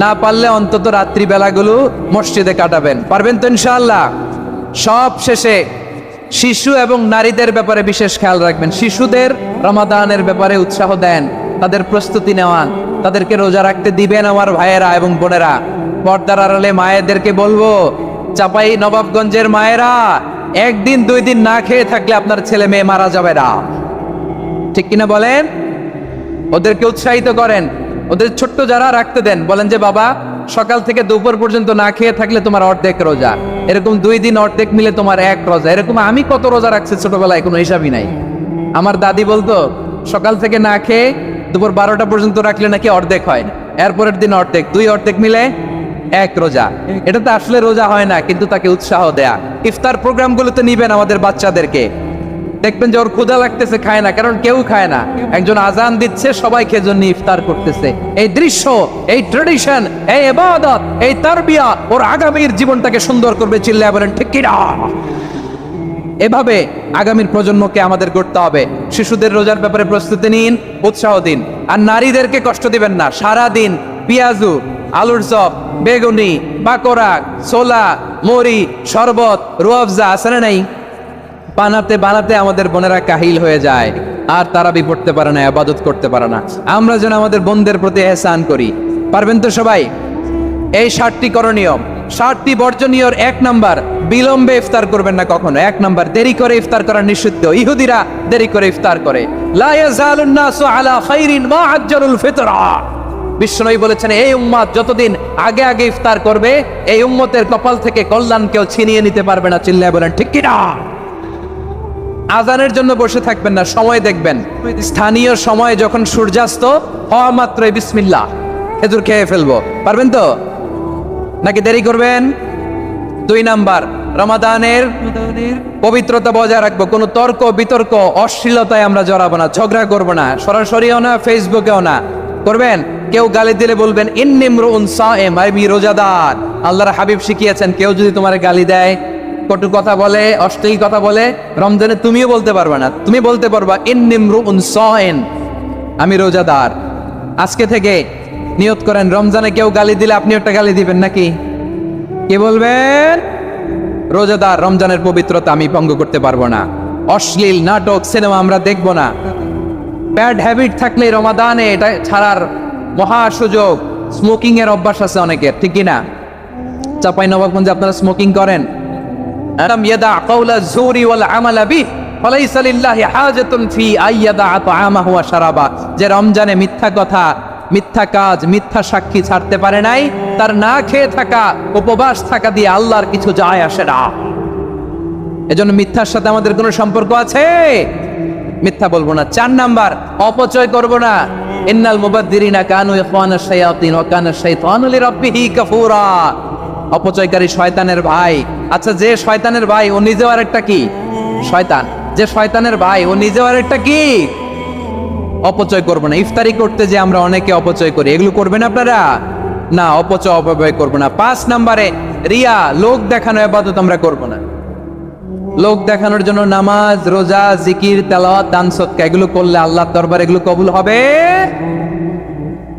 না পারলে অন্তত রাত্রি বেলাগুলো মসজিদে কাটাবেন, পারবেন তো ইনশাআল্লাহ? সব শেষে শিশু এবং নারীদের ব্যাপারে বিশেষ খেয়াল রাখবেন। শিশুদের রমাদানের ব্যাপারে উৎসাহ দেন, তাদের প্রস্তুতি নেওয়ান, তাদেরকে রোজা রাখতে দিবেন আমার ভাইয়েরা এবং বোনেরা। পর্দার আড়ালে মায়েদেরকে বলবো, চাপাই নবাবগঞ্জের মায়েরা, 1 দিন 2 দিন না খেয়ে থাকলে আপনার ছেলে মেয়ে মারা যাবে না, ঠিক কিনা বলেন? ওদেরকে উৎসাহিত করেন, ওদের ছোট্ট যারা রাখতে দেন, বলেন যে বাবা সকাল থেকে দুপুর পর্যন্ত না খেয়ে থাকলে তোমার অর্ধেক রোজা, এরকম 2 দিন অর্ধেক মিলে তোমার 1 রোজা। এরকম আমি কত রোজা রাখছি ছোটবেলায়, কোনো হিসাবই নাই। আমার দাদি বলতো সকাল থেকে না খেয়ে দুপুর 12টা পর্যন্ত রাখলে নাকি অর্ধেক হয়, এরপরের দিন অর্ধেক, 2 অর্ধেক মিলে 1 রোজা। এটা তো আসলে রোজা হয় না, কিন্তু তাকে উৎসাহ দেয়া। ইফতার প্রোগ্রামগুলোতে নিবেন আমাদের বাচ্চাদেরকে, দেখবেন যে ওর ক্ষুধা লাগতেছে, খায় না, কারণ কেউ খায় না। একজন আজান দিচ্ছে, সবাই খেয়ে জন্য ইফতার করতেছে। এই দৃশ্য, এই ট্রেডিশন, এই ইবাদত, এই তারবিয়া ওর আগামীর জীবনটাকে সুন্দর করবে। চিল্লায় বলেন ঠিক কি না? এভাবে আগামীর প্রজন্মকে আমাদের গড়তে হবে। শিশুদের রোজার ব্যাপারে প্রস্তুতি নিন, উৎসাহ দিন। আর নারীদেরকে কষ্ট দিবেন না। সারা দিন পেঁয়াজু, আলুর চপ, বেগুনি, বাকরা, ছোলা, মুড়ি, শরবত, রুয়াফজা আছে না নাই, বানাতে বানাতে আমাদের বোনেরা কাহিল হয়ে যায়, আর তারাবি পড়তে পারে না, ইবাদত করতে পারে না। আমরা যেন আমাদের বোনদের প্রতি ইহসান করি, পারবেন তো সবাই? এই 7টি করণীয়, 7টি বর্জনীয়। 1 নাম্বার, বিলম্বে ইফতার করবেন না কখনো। 1 নাম্বার, দেরি করে ইফতার করা নিষিদ্ধ। ইহুদিরা দেরি করে ইফতার করে। লা ইয়াজালুন নাসু আলা খাইরিন মা আজ্জালুল ফিতরা। বিশ্বনবী বলেছেন এই উম্মত যতদিন আগে আগে ইফতার করবে, এই উম্মতের কপাল থেকে কল্যাণ কেউ ছিনিয়ে নিতে পারবে না। চিল্লায় বলেন ঠিক কি না? আজানের জন্য বসে থাকবেন না, সময় দেখবেন। স্থানীয় সময় যখন সূর্যাস্ত হওয়া মাত্রই বিসমিল্লাহ খেজুর খেয়ে ফেলবো, পারবেন তো নাকি দেরি করবেন? 2 নাম্বার, রমাদানের পবিত্রতা বজায় রাখবো, কোনো তর্ক বিতর্ক অশ্লীলতায় আমরা জড়াবো না, ঝগড়া করবো না, সরাসরিও না, ফেসবুকেও না। করবেন কেউ গালি দিলে বলবেন ইন্নী ইমরুউন সায়েম, আমি রোজাদার। আল্লাহর হাবিব শিখিয়েছেন কেউ যদি তোমার গালি দেয়, কটু কথা বলে, অশ্লীল কথা বলে, রমজানে তুমিও বলতে পারবে না, তুমি বলতে পারবা ইন্নী ইমরুউন সায়েম, আমি রোজাদার। আজকে থেকে নিয়ত করেন রমজানে কেউ গালি দিলে আপনি একটা গালি দিবেন নাকি? কে বলবেন? রোজাদার, রমজানের পবিত্রতা আমি ভঙ্গ করতে পারবো না। অশ্লীল নাটক সিনেমা আমরা দেখবো না। ব্যাড হ্যাবিট থাকলে রমাদানে এটা ছাড়ার মহা সুযোগ। স্মোকিং এর অভ্যাস আছে অনেকের, ঠিক কি না? চাঁপাইনবাবগঞ্জে আপনারা স্মোকিং করেন? আলাম ইয়াদা কাওলা যুরি ওয়াল আমালা বিহি ফালাইসা লিল্লাহি হাজাতুন ফি আইয়াদা তাআমাহু ওয়া শারাবা। যে রমজানে মিথ্যা কথা, মিথ্যা কাজ, মিথ্যা সাক্ষী ছাড়তে পারে নাই, তার না খেয়ে থাকা, উপবাস থাকা দিয়ে আল্লাহর কিছু যায় আসে না। এজন্য মিথ্যার সাথে আমাদের কোনো সম্পর্ক আছে? মিথ্যা বলবো না। 4 নাম্বার, অপচয় করব না। ইন্নাল মুবাদদিরিনা কানু ইখওয়ানাশ শায়াতিন ওয়া কানা শাইতানু লিরাব্বিহি কাফুরা। অপচয়কারী শয়তানের ভাই। আচ্ছা, যে শয়তানের ভাই ও নিজেও আরেকটা কি? শয়তান। যে শয়তানের ভাই ও নিজেও আরেকটা কি? অপচয় করবো না। ইফতারি করতে যে আমরা অনেকে অপচয় করি, এগুলো করবেন আপনারা? না, অপচয় অপব্যয় করবো না। 5 নাম্বারে রিয়া, লোক দেখানো ইবাদত আমরা করবো না। লোক দেখানোর জন্য নামাজ, রোজা, জিকির, তেলাওয়াত, দান সদকা এগুলো করলে আল্লাহর দরবারে এগুলো কবুল হবে?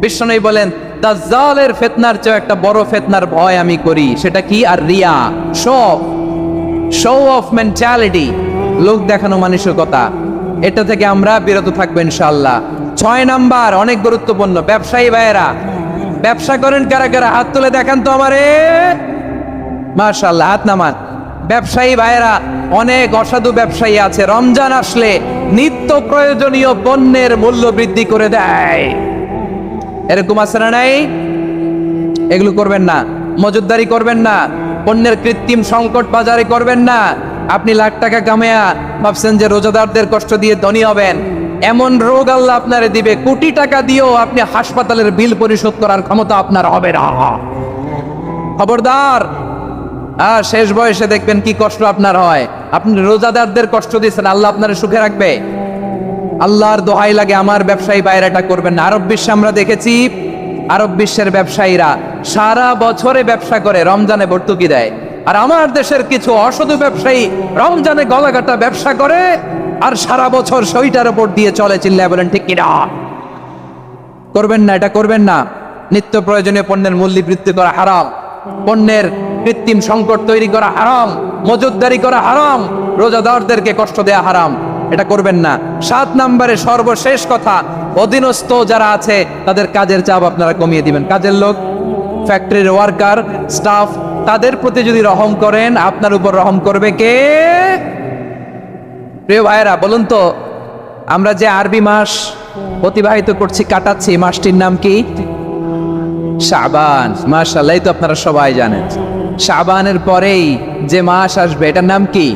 বিশ্বনবী বলেন দাজ্জালের ফিতনার চেয়ে একটা বড় ফিতনার ভয় আমি করি, সেটা কি? আর রিয়া, শো অফ মেন্টালিটি, লোক দেখানো মানসিকতা। এটা থেকে আমরা বিরত থাকবো ইনশাআল্লাহ। 6 নাম্বার অনেক গুরুত্বপূর্ণ। ব্যবসায়ী ভাইয়েরা, ব্যবসা করেন কারা কারা? হাত তুলে দেখান তো আমারে। মাশাআল্লাহ, হাত নামান। ব্যবসায়ী ভাইয়েরা, অনেক অসাধু ব্যবসায়ী আছে, রমজান আসলে নিত্য প্রয়োজনীয় পণ্যের মূল্য বৃদ্ধি করে দেয়। এরকম আছে না নাই? এগুলো করবেন না। মজুদদারি করবেন না। পণ্যের কৃত্রিম সংকট বাজারে করবেন না। আপনি লাখ টাকা কামায়া ভাবছেন যে রোজাদারদের কষ্ট দিয়ে ধনী হবেন। এমন রোগ আল্লাহ আপনারে দিবে, কোটি টাকা দিয়েও আপনি হাসপাতালের বিল পরিশোধ করার ক্ষমতা আপনার হবে না। খবরদার। শেষ বয়সে দেখবেন কি কষ্ট আপনার হয়। আপনি রোজাদারদের কষ্ট দিচ্ছেন, আল্লাহ আপনার সুখে রাখবে? আল্লাহর দোহাই লাগে আমার ব্যবসায়ী বাইরে এটা করবেন না। আরব বিশ্বে আমরা দেখেছি, আরব বিশ্বের ব্যবসায়ীরা সারা বছরে ব্যবসা করে, রমজানে ভর্তুকি দেয়। আর আমার দেশের কিছু অসাধু ব্যবসায়ী রমজানে গলাকাটা ব্যবসা করে আর সারা বছর সইটার উপর দিয়ে চলে। চিল্লায় বলেন ঠিক কিনা? করবেন না, এটা করবেন না। নিত্য প্রয়োজনীয় পণ্যের মূল্য বৃদ্ধি করা হারাম, পণ্যের কৃত্রিম সংকট তৈরি করা হারাম, মজুদদারি করা হারাম, রোজাদারদেরকে কষ্ট দেয়া হারাম। এটা করবেন না। 7 নাম্বারে সর্বশেষ কথা, অধীনস্থ যারা আছে তাদের কাজের চাপ আপনারা কমিয়ে দিবেন। কাজের লোক, ফ্যাক্টরির ওয়ার্কার, স্টাফ, তাদের প্রতি যদি রহম করেন, আপনার উপর রহম করবে কে? প্রিয় ভাইয়েরা, বলুন তো, আমরা যে আরবি মাস অতিবাহিত করছি, কাটাচ্ছি, মাসটির নাম কি? শাবান। মাশাআল্লাহ, এই তো আপনারা সবাই জানেন। শাবানের পরেই যে মাস আসবে এটার নাম কি?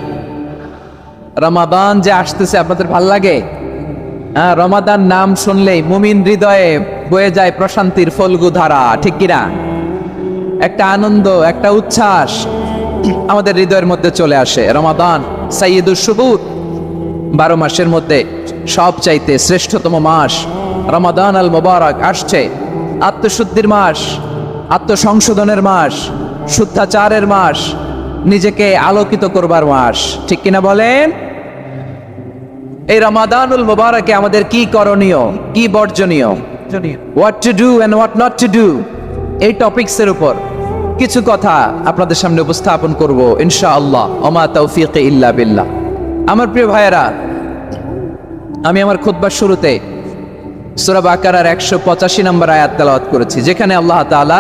রমাদান। যে আসতেছে, আপনাদের ভাল লাগে? হ্যাঁ, রমাদান নাম শুনলেই মুমিন হৃদয়ে বয়ে যায় প্রশান্তির ফল্গু ধারা, ঠিক কিনা? একটা আনন্দ, একটা উচ্ছ্বাস আমাদের হৃদয়ের মধ্যে চলে আসে। রমাদান সাইয়্যিদুশ শুহুর, 12 মাসের মধ্যে সবচাইতে শ্রেষ্ঠতম মাস রমাদান আল মুবারক আসছে। আত্মশুদ্ধির মাস, আত্মসংশোধনের মাস, শুদ্ধাচারের মাস, নিজেকে আলোকিত করবার মাস, ঠিক কিনা বলেন? এই রমাদানুল মুবারকে আমাদের কি করণীয়, কি বর্জনীয়, what to do and what not to do, এই টপিকসের উপর কিছু কথা আপনাদের সামনে উপস্থাপন করব ইনশাআল্লাহ। ওমা তাওফীকি ইল্লা বিল্লাহ। আমার প্রিয় ভাইয়েরা, আমি আমার খুতবার শুরুতে সূরা বাকারার 185 নম্বর আয়াত তেলাওয়াত করেছি, যেখানে আল্লাহ তাআলা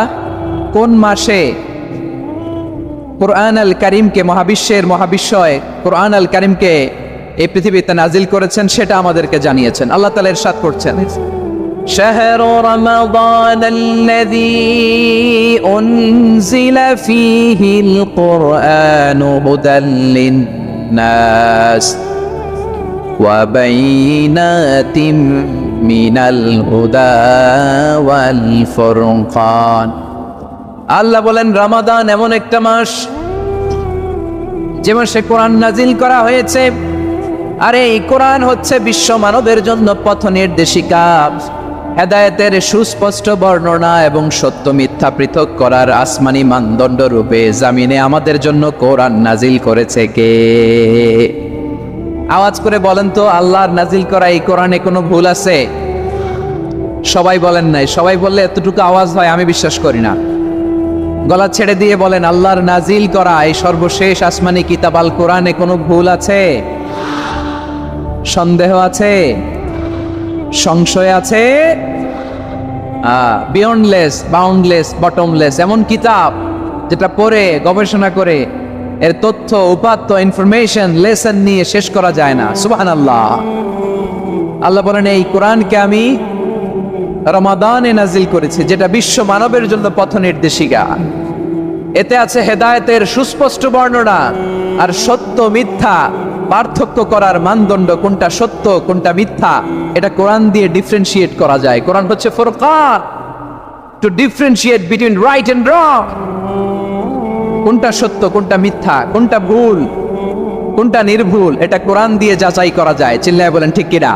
কোন মাসে কুরআন আল কারীমকে, মহাবিশ্বের মহাবিশ্বয় কুরআন আল কারীমকে এই পৃথিবীতে নাজিল করেছেন সেটা আমাদেরকে জানিয়েছেন। আল্লাহ তাআলা ইরশাদ করছেন, শাহরু রমাদান আল্লাযী উনজিলা ফীহিল কুরআনু হুদাল লিন-নাস ওয়া বাইনাতিম মিনাল হুদা ওয়াল ফুরকান। আল্লাহ বলেন রমাদান এমন একটা মাস যে মাসে কোরআন নাজিল করা হয়েছে, আর এই কোরআন হচ্ছে বিশ্ব মানবের জন্য পথ নির্দেশিকা, হেদায়েতের সুস্পষ্ট বর্ণনা এবং সত্য মিথ্যা পৃথক করার আসমানি মানদণ্ড রূপে জামিনে আমাদের জন্য কোরআন নাজিল করেছে কে? আওয়াজ করে বলেন তো, আল্লাহর নাজিল করা এই কোরআনে কোনো ভুল আছে? সবাই বলেন নাই। সবাই বললে এতটুকু আওয়াজ হয় আমি বিশ্বাস করি না। গলা ছেড়ে দিয়ে বলেন, আল্লাহর নাজিল করা এই সর্বশেষ আসমানি কিতাব আল কোরআনে কোনো ভুল আছে? সন্দেহ আছে? সংশয় আছে? বিয়ন্ডলেস, বাউন্ডলেস, বটমলেস এমন কিতাব যেটা পড়ে গবেষণা করে এর তথ্য, উপাত্ত, ইনফরমেশন, লেসন নিয়ে শেষ করা যায় না। সুবহানাল্লাহ। আল্লাহ বলেন, এই কোরআনকে আমি রমাদানে নাজিল করেছি, যেটা বিশ্ব মানবের জন্য পথ নির্দেশিকা। এতে আছে হেদায়েতের সুস্পষ্ট বর্ণনা আর সত্য মিথ্যা পার্থক্য করার মানদণ্ড, কোনটা সত্য কোনটা মিথ্যা এটা কোরআন দিয়ে ডিফারেন্সিয়েট করা যায়। কোরআন হচ্ছে ফুরকান, to differentiate between right and wrong. কোনটা সত্য কোনটা মিথ্যা, কোনটা ভুল কোনটা নির্ভুল, এটা কোরআন দিয়ে যাচাই করা যায়। চিল্লায় বলেন ঠিক কিনা?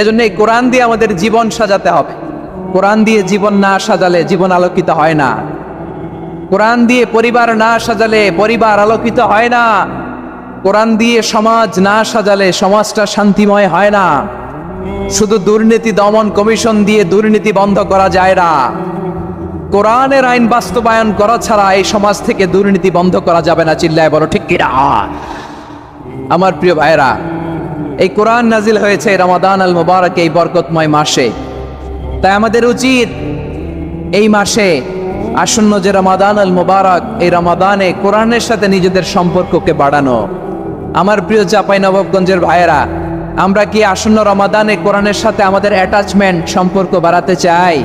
এজন্য এই কোরআন দিয়ে আমাদের জীবন সাজাতে হবে। কোরআন দিয়ে জীবন না সাজালে জীবন আলোকিত হয় না। কোরআন দিয়ে পরিবার না সাজালে পরিবার আলোকিত হয় না। কোরআন দিয়ে সমাজ না সাজালে সমাজটা শান্তিময় হয় না। শুধু দুর্নীতি দমন কমিশন দিয়ে দুর্নীতি বন্ধ করা যায় না। কোরআনের আইন বাস্তবায়ন করা ছাড়া এই সমাজ থেকে দুর্নীতি বন্ধ করা যাবে না। চিল্লায় বলো ঠিক কিনা? আমার প্রিয় ভাইরা, এই কোরআন নাজিল হয়েছে রমাদান আল মুবারক, এই বরকতময় মাসে। তাই আমাদের উচিত এই মাসে আসন্ন যে রমাদান আল মুবারক, এই রমাদানে কোরআনের সাথে নিজেদের সম্পর্ককে বাড়ানো। আমার প্রিয় চাঁপাইনবাবগঞ্জের ভাইয়েরা, আমরা কি আসন্ন রমাদানে কোরআনের সাথে আমাদের অ্যাটাচমেন্ট, সম্পর্ক বাড়াতে চাই?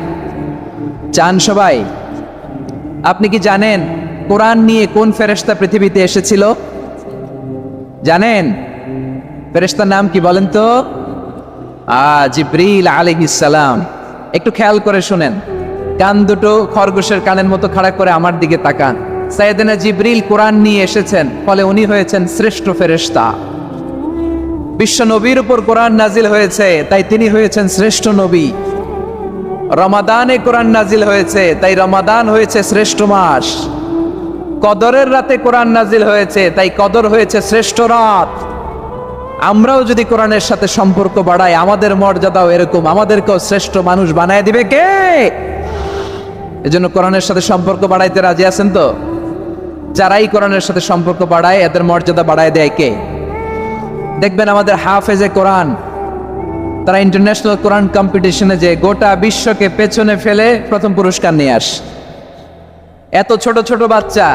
চান সবাই? আপনি কি জানেন কোরআন নিয়ে কোন ফেরেশতা পৃথিবীতে এসেছিল? জানেন? ফেরেশতার নাম কি বলেন তো? জিবরিল আলাইহিস সালাম। একটু খেয়াল করে শুনেন, কান দুটো খরগোশের কানের মতো খাড়া করে আমার দিকে তাকান। সাইয়েদনা জিবরিল কোরআন নিয়ে এসেছেন, ফলে উনি হয়েছেন শ্রেষ্ঠ ফেরেশতা। বিশ্ব নবীর উপর কোরআন নাজিল হয়েছে, তাই তিনি হয়েছেন শ্রেষ্ঠ নবী। রমাদানে কোরআন নাজিল হয়েছে, তাই রমাদান হয়েছে শ্রেষ্ঠ মাস। কদরের রাতে কোরআন নাজিল হয়েছে, তাই কদর হয়েছে শ্রেষ্ঠ রাত। আমরাও যদি কোরআনের সাথে সম্পর্ক বাড়াই, আমাদের মর্যাদাও এরকম, আমাদেরকেও শ্রেষ্ঠ মানুষ বানায় দিবে কে? এজন্য কোরআনের সাথে সম্পর্ক বাড়াইতে রাজি আছেন তো? যারাই কোরআনের সাথে সম্পর্ক বাড়ায় এদের মর্যাদা বাড়ায় দেয় কে? দেখবেন আমাদের হাফেজে কোরআন, তারা ইন্টারন্যাশনাল কোরআন কম্পিটিশনে যে গোটা বিশ্বকে পেছনে ফেলে প্রথম পুরস্কার নিয়ে আসে। এত ছোট ছোট বাচ্চা,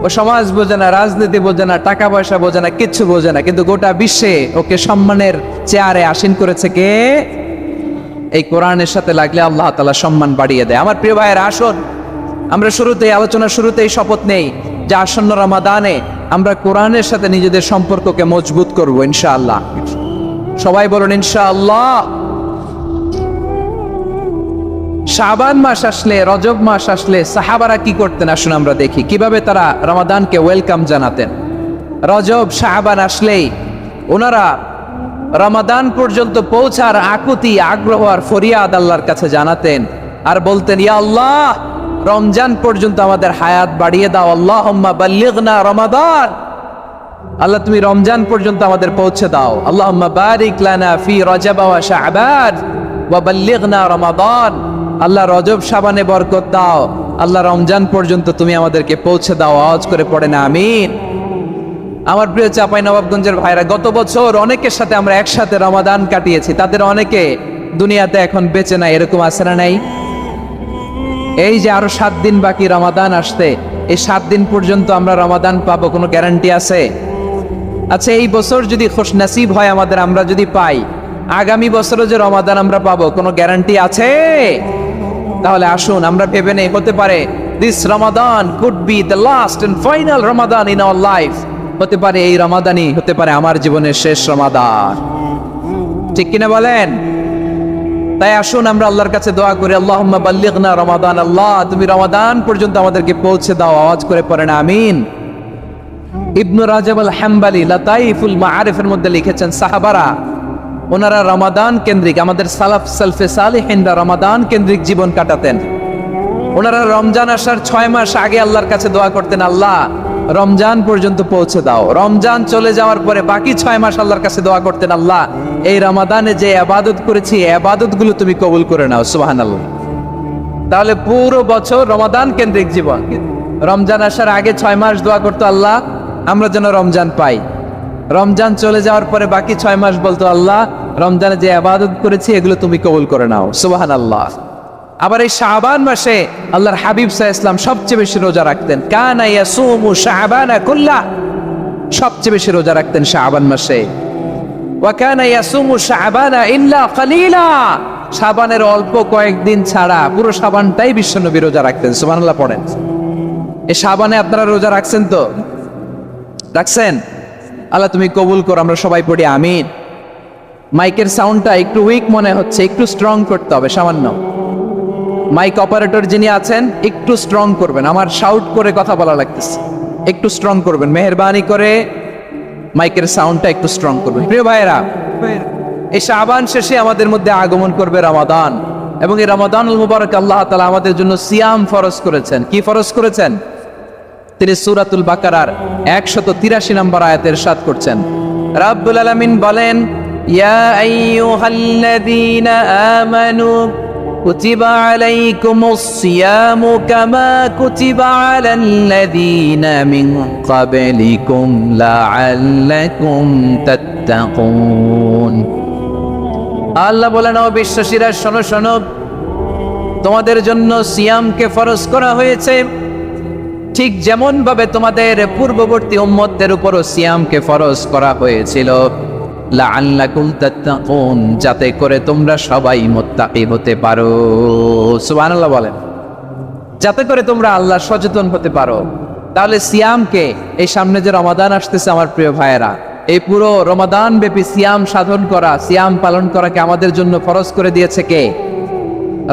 ও সমাজ বোঝে না, রাজনীতি বোঝে না, টাকা পয়সা বোঝে না, কিচ্ছু বোঝে না, কিন্তু গোটা বিশ্বে ওকে সম্মানের চেয়ারে আসীন করেছে কে? এই কোরআনের সাথে লাগলে আল্লাহ তাআলা সম্মান বাড়িয়ে দেয়। আমার প্রিয় ভাইয়েরা, আসুন আমরা শুরুতেই, আলোচনার শুরুতেই শপথ নেই যে আসন্ন রমাদানে আমরা কোরআনের সাথে নিজেদের সম্পর্ককে মজবুত করব ইনশাআল্লাহ। সবাই বলুন ইনশাআল্লাহ। শাবান মাস আসলে, রজব মাস আসলে সাহাবারা কি করতেন? আসুন আমরা দেখি কিভাবে তারা রমাদানকে ওয়েলকাম জানাতেন। রজব শাবান আসলেই ওনারা রমাদান পর্যন্ত পৌঁছার আকুতি, আগ্রহ আর ফরিয়াদ আল্লাহর কাছে জানাতেন আর বলতেন, ইয়া আল্লাহ, রমজান পর্যন্ত আমাদের হায়াত বাড়িয়ে দাও। আল্লাহুম্মা বাল্লিগনা রমাদান, আল্লাহ তুমি রমজান পর্যন্ত আমাদের পৌঁছে দাও। আল্লাহুম্মা বারিক লানা ফি রজব ওয়া শাবান ওয়া বাল্লিগনা রমাদান, আল্লাহ রজব শাবানে বরকত দাও, আল্লাহ রমজান পর্যন্ত তুমি আমাদেরকে পৌঁছে দাও। আওয়াজ করে পড়ে না আমিন। আমার প্রিয় চাঁপাইনবাবগঞ্জের ভাইরা, গত বছর অনেকের সাথে আমরা একসাথে রমাদান কাটিয়েছি, তাদের অনেকে দুনিয়াতে এখন বেঁচে নাই, এরকম আছে না নাই? এই যে আরো 7 দিন বাকি রমাদান আসতে, এই 7 দিন পর্যন্ত আমরা রমাদান পাবো, কোনো গ্যারান্টি আছে? আচ্ছা, এই বছর যদি খুশ নসিব হয় আমাদের, আমরা যদি পাই, আগামী বছরও যে রমাদান আমরা পাবো, কোনো গ্যারান্টি আছে? তাহলে আসুন আমরা ভেবে নেই, হতে পারে this Ramadan could be the last and final Ramadan in our life. হতে পারে এই রমাদানই হতে পারে আমার জীবনের শেষ রমাদান। ঠিক কিনা বলেন? তাই আসুন আমরা আল্লাহর কাছে দোয়া করি, আল্লাহুম্মা বাল্লিগনা রমাদান, আল্লাহ তুমি রমাদান পর্যন্ত আমাদেরকে পৌঁছে দাও। আওয়াজ করে পড়েন আমিন। ইবনু রাজাব আল হাম্বালি লাতাইফুল মাআরিফের মধ্যে লিখেছেন, সাহাবারা ওনারা রমাদান কেন্দ্রিক, আমাদের সালাফ সালফে সালেহিনরা রমাদান কেন্দ্রিক জীবন কাটাতেন। ওনারা রমজান আসার 6 মাস আগে আল্লাহর কাছে দোয়া করতেন, আল্লাহ রমজান পর্যন্ত পৌঁছে দাও। রমজান চলে যাওয়ার পরে বাকি 6 মাস আল্লাহর কাছে দোয়া করতেন, আল্লাহ এই রমাদানে যে ইবাদত করেছি ইবাদত গুলো তুমি কবুল করে নাও, সুবহানাল্লাহ। তাহলে পুরো বছর রমাদান কেন্দ্রিক জীবন। রমজান আসার আগে 6 মাস দোয়া করতো, আল্লাহ আমরা যেন রমজান পাই। রমজান চলে যাওয়ার পরে বাকি 6 মাস বলতো, আল্লাহ রমজানে যে ইবাদত করেছি এগুলো তুমি কবুল করে নাও, সুবহানাল্লাহ। আবার এই শাবান মাসে আল্লাহর হাবিব সাল্লাল্লাহু আলাইহি ওয়াসাল্লাম সবচেয়ে বেশি রোজা রাখতেন। কানা ইয়াসুমু শাবানা কুল্লা, সবচেয়ে বেশি রোজা রাখতেন শাবান মাসে। ওয়া কানা ইয়াসুমু শাবানা ইল্লা কালিলা, শাবানের অল্প কয়েকদিন ছাড়া পুরো শাবানটাই বিশ্বনবী রোজা রাখতেন, সুবহানাল্লাহ পড়েন। এই শাবানে আপনারা রোজা রাখছেন তো? রাখছেন? আল্লাহ তুমি কবুল করো, আমরা সবাই পড়ি আমিন। মাইকের সাউন্ডটা একটু উইক মনে হচ্ছে, একটু স্ট্রং করতে হবে সামান্য। মাইক অপারেটর যিনি আছেন একটু স্ট্রং করবেন, আমার শাউট করে কথা বলা লাগতেছে, একটু স্ট্রং করবেন মেহেরবানি করে, মাইকের সাউন্ডটা একটু স্ট্রং করবেন। প্রিয় ভাইয়েরা, এই শাবান শেষে আমাদের মধ্যে আগমন করবে রমাদান, এবং এই রমাদানুল মুবারক আল্লাহ তাআলা আমাদের জন্য সিয়াম ফরজ করেছেন। কি ফরজ করেছেন? তিনি সূরাতুল বাকারার 183 নম্বর আয়াতে ইরশাদ করছেন, রাব্বুল আলামিন বলেন, ইয়া আইয়ুহাল্লাযীনা আমানু কুতিবা আলাইকুমুস সিয়ামু কামা কুতিবা আলাল্লাযীনা মিন ক্বাবলিকুম লাআল্লাকুম তাত্তাকুন। আল্লাহ বলেন, ও বিশ্বাসীরা শোনো শোনো, তোমাদের জন্য সিয়ামকে ফরজ করা হয়েছে, ঠিক যেমন ভাবে তোমাদের পূর্ববর্তী উম্মতদের উপরও সিয়ামকে ফরজ করা হয়েছিল, লাআল্লাকুম তাত্তাকুন, যাতে করে তোমরা সবাই মুত্তাকি হতে পারো। সুবহানাল্লাহ বলেন, যাতে করে তোমরা আল্লাহ সচেতন হতে পারো। তাহলে সিয়ামকে, এই সামনে যে রমাদান আসতেছে আমার প্রিয় ভাইয়েরা, এই পুরো রমাদান ব্যাপী সিয়াম সাধন করা, সিয়াম পালন করাকে আমাদের জন্য ফরজ করে দিয়েছে কে?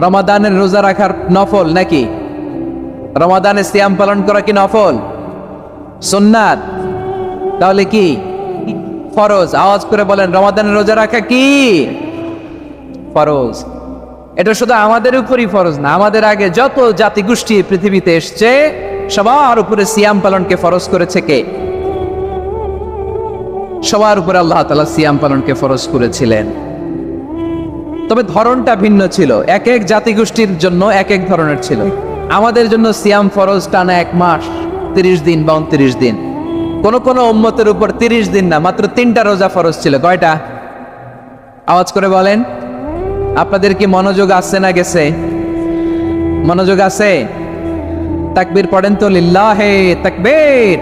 রমাদানের রোজা রাখার নফল নাকি? রমাদানে সিয়াম পালন করা কি নফল? সুন্নাত? তাহলে কি ফরজ? আওয়াজ করে বলেন, রমাদানের রোজা রাখা কি ফরজ? এটা শুধু আমাদের উপরই ফরজ না, আমাদের আগে যত জাতিগোষ্ঠী পৃথিবীতে এসছে সবার উপরে সিয়াম পালনকে ফরজ করেছে কে? সবার উপরে আল্লাহ তাআলা সিয়াম পালনকে ফরজ করেছিলেন। তবে ধরনটা ভিন্ন ছিল, এক এক জাতিগোষ্ঠীর জন্য এক এক ধরনের ছিল। আমাদের জন্য সিয়াম ফরজ টানা 1 মাস 30 দিন বা 29 দিন। কোন কোন উম্মতের উপর 30 দিন না, মাত্র 3টা রোজা ফরজ ছিল। কয়টা? আওয়াজ করে বলেন। আপনাদের কি মনোযোগ আসছে না গেছে? মনোযোগ আছে? তাকবীর পড়েন তো, লিল্লাহে তাকবীর।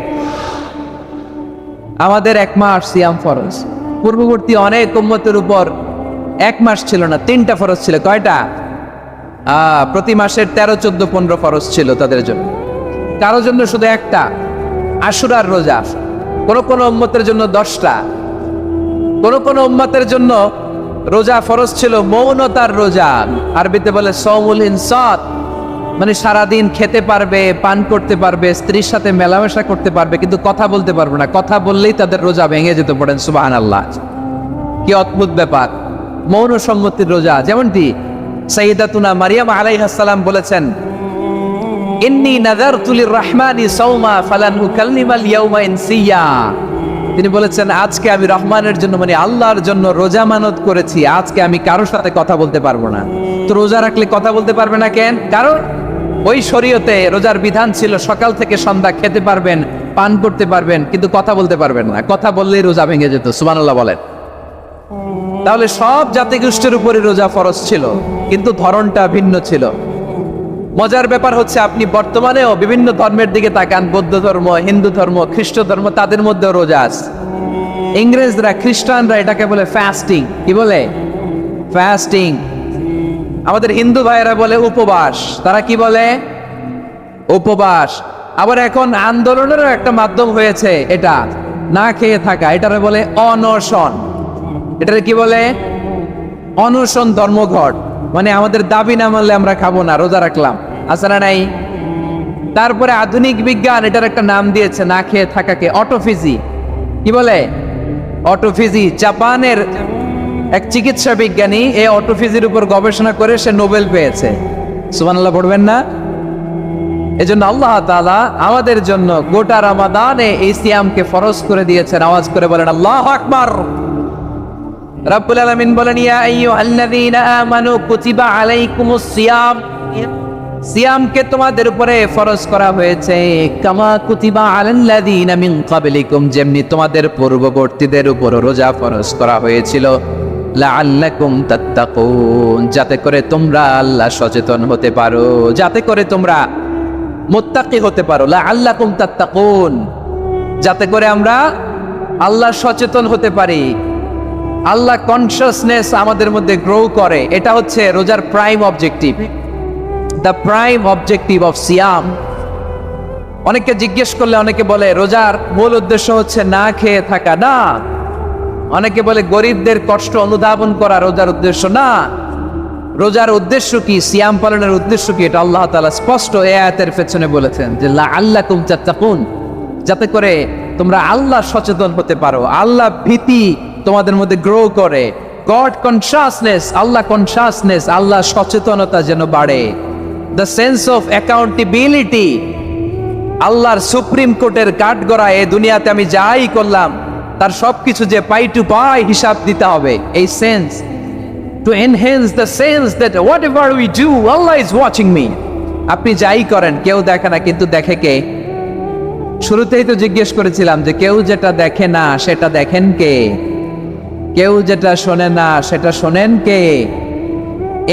আমাদের 1 মাস সিয়াম ফরজ। পূর্ববর্তী অনেক উম্মতের উপর 1 মাস ছিল না, 3টা ফরজ ছিল। কয়টা? প্রতি মাসের 13, 14, 15 ফরজ ছিল তাদের জন্য। কারোর জন্য শুধু একটা, আশুরার রোজা। কোন কোন উম্মতের জন্য 10টা। কোন কোন উম্মতের জন্য রোজা ফরজ ছিল মৌনতার রোজা, আরবিতে বলে সওমুল ইনসাত, মানে সারাদিন খেতে পারবে, পান করতে পারবে, স্ত্রীর সাথে মেলামেশা করতে পারবে, কিন্তু কথা বলতে পারবে না। কথা বললেই তাদের রোজা ভেঙে যেত। পড়েন সুবহানাল্লাহ। কি অদ্ভুত ব্যাপার! মৌন সম্মতির রোজা। যেমনটি সাইয়্যিদাতুনা মারিয়াম আলাইহাস সালাম বলেছেন, ইন্নী নাযারতু লির-রাহমানি সাওমা ফালান উকাল্লিমাল ইয়াওমা ইনসিয়া। তিনি বলেছেন, আজকে আমি রহমানের জন্য, মানে আল্লাহর জন্য রোজা মানত করেছি, আজকে আমি কারোর সাথে কথা বলতে পারবো না। তো রোজা রাখলে কথা বলতে পারবে না কেন? কারণ ওই শরীয়তে রোজার বিধান ছিল সকাল থেকে সন্ধ্যা খেতে পারবেন, পান করতে পারবেন, কিন্তু কথা বলতে পারবেন না। কথা বললেই রোজা ভেঙে যেত। সুবহানাল্লাহ বলেন। তাহলে সব জাতিগোষ্ঠীর উপরে রোজা ফরজ ছিল, কিন্তু ধরনটা ভিন্ন ছিল। মজার ব্যাপার হচ্ছে, আপনি বর্তমানেও বিভিন্ন ধর্মের দিকে তাকান, বৌদ্ধ ধর্ম, হিন্দু ধর্ম, খ্রিস্ট ধর্ম, তাদের মধ্যেও রোজা আছে। ইংরেজরা, খ্রিস্টানরা এটাকে বলে ফাস্টিং। কি বলে? ফাস্টিং। আমাদের হিন্দু ভাইয়েরা বলে উপবাস। তারা কি বলে? উপবাস। আবার এখন আন্দোলনেরও একটা মাধ্যম হয়েছে এটা, না খেয়ে থাকা। এটারে বলে অনশন। এটারে কি বলে? অনশন ধর্মঘট। মানে আমাদের দাবি না মানলে আমরা খাবো না, রোজা রাখলাম। আছে না নাই? তারপরে আধুনিক বিজ্ঞান এটার একটা নাম দিয়েছে না খেয়ে থাকাকে, অটোফিজি। কি বলে? অটোফিজি। জাপানের এক চিকিৎসা বিজ্ঞানী এই অটোফিজির উপর গবেষণা করে সে নোবেল পেয়েছে। সুবহানাল্লাহ পড়বেন না? এজন্য আল্লাহ তাআলা আমাদের জন্য গোটা রমাদানে এই সিয়ামকে ফরজ করে দিয়েছেন। আওয়াজ করে বলেন আল্লাহু আকবার। রাব্বুল আলামিন বলেন, ইয়া আইয়ুহাল্লাযীনা আমানু কুতিবা আলাইকুমুস সিয়াম, সিয়ামকে তোমাদের উপরে ফরজ করা হয়েছে কামা কুতিবা আলাল্লাযীনা মিন ক্বাবলিকুম, যেমনি তোমাদের পূর্ববর্তীদের উপর রোজা ফরজ করা হয়েছিল, লাআল্লাকুম তাত্তাকুন, যাতে করে তোমরা আল্লাহ সচেতন হতে পারো, যাতে করে তোমরা মুত্তাকি হতে পারো। লাআল্লাকুম তাত্তাকুন, যাতে করে আমরা আল্লাহ সচেতন হতে পারি, আল্লাহ কনসিয়াসনেস আমাদের মধ্যে গ্রো করে। এটা হচ্ছে রোজার prime objective, the prime objective of সিয়াম। অনেকে জিজ্ঞেস করলে অনেকে বলে রোজার মূল উদ্দেশ্য হচ্ছে না খেয়ে থাকা। না। অনেকে বলে গরিবদের কষ্ট অনুধাবন করা রোজার উদ্দেশ্য। না। রোজার উদ্দেশ্য কি, সিয়াম পালনের উদ্দেশ্য কি, এটা আল্লাহ তাআলা স্পষ্ট এই আয়াতের পেছনে বলেছেন যে লাআল্লাকুম তাত্তাকুন, যাতে করে তোমরা আল্লাহ সচেতন হতে পারো, আল্লাহ ভীতি তোমাদের মধ্যে গ্রো করে, গড কনসিয়াসনেস, আল্লাহ কনসিয়াসনেস, আল্লাহ সচেতনতা যেন বাড়ে, দ্য সেন্স অফ অ্যাকাউন্টেবিলিটি। আল্লাহর সুপ্রিম কোর্টের কাঠগড়া এই দুনিয়াতে আমি যাই করলাম তার সবকিছু যে পাই টু পাই হিসাব দিতে হবে, এই sense, to enhance the sense that whatever we do, Allah is watching me. আপনি যাই করেন কেউ দেখে না, কিন্তু দেখে কে? শুরুতেই তো জিজ্ঞেস করেছিলাম যে কেউ যেটা দেখে না সেটা দেখেন কে? কেউ যেটা শোনে না সেটা শোনেন কে?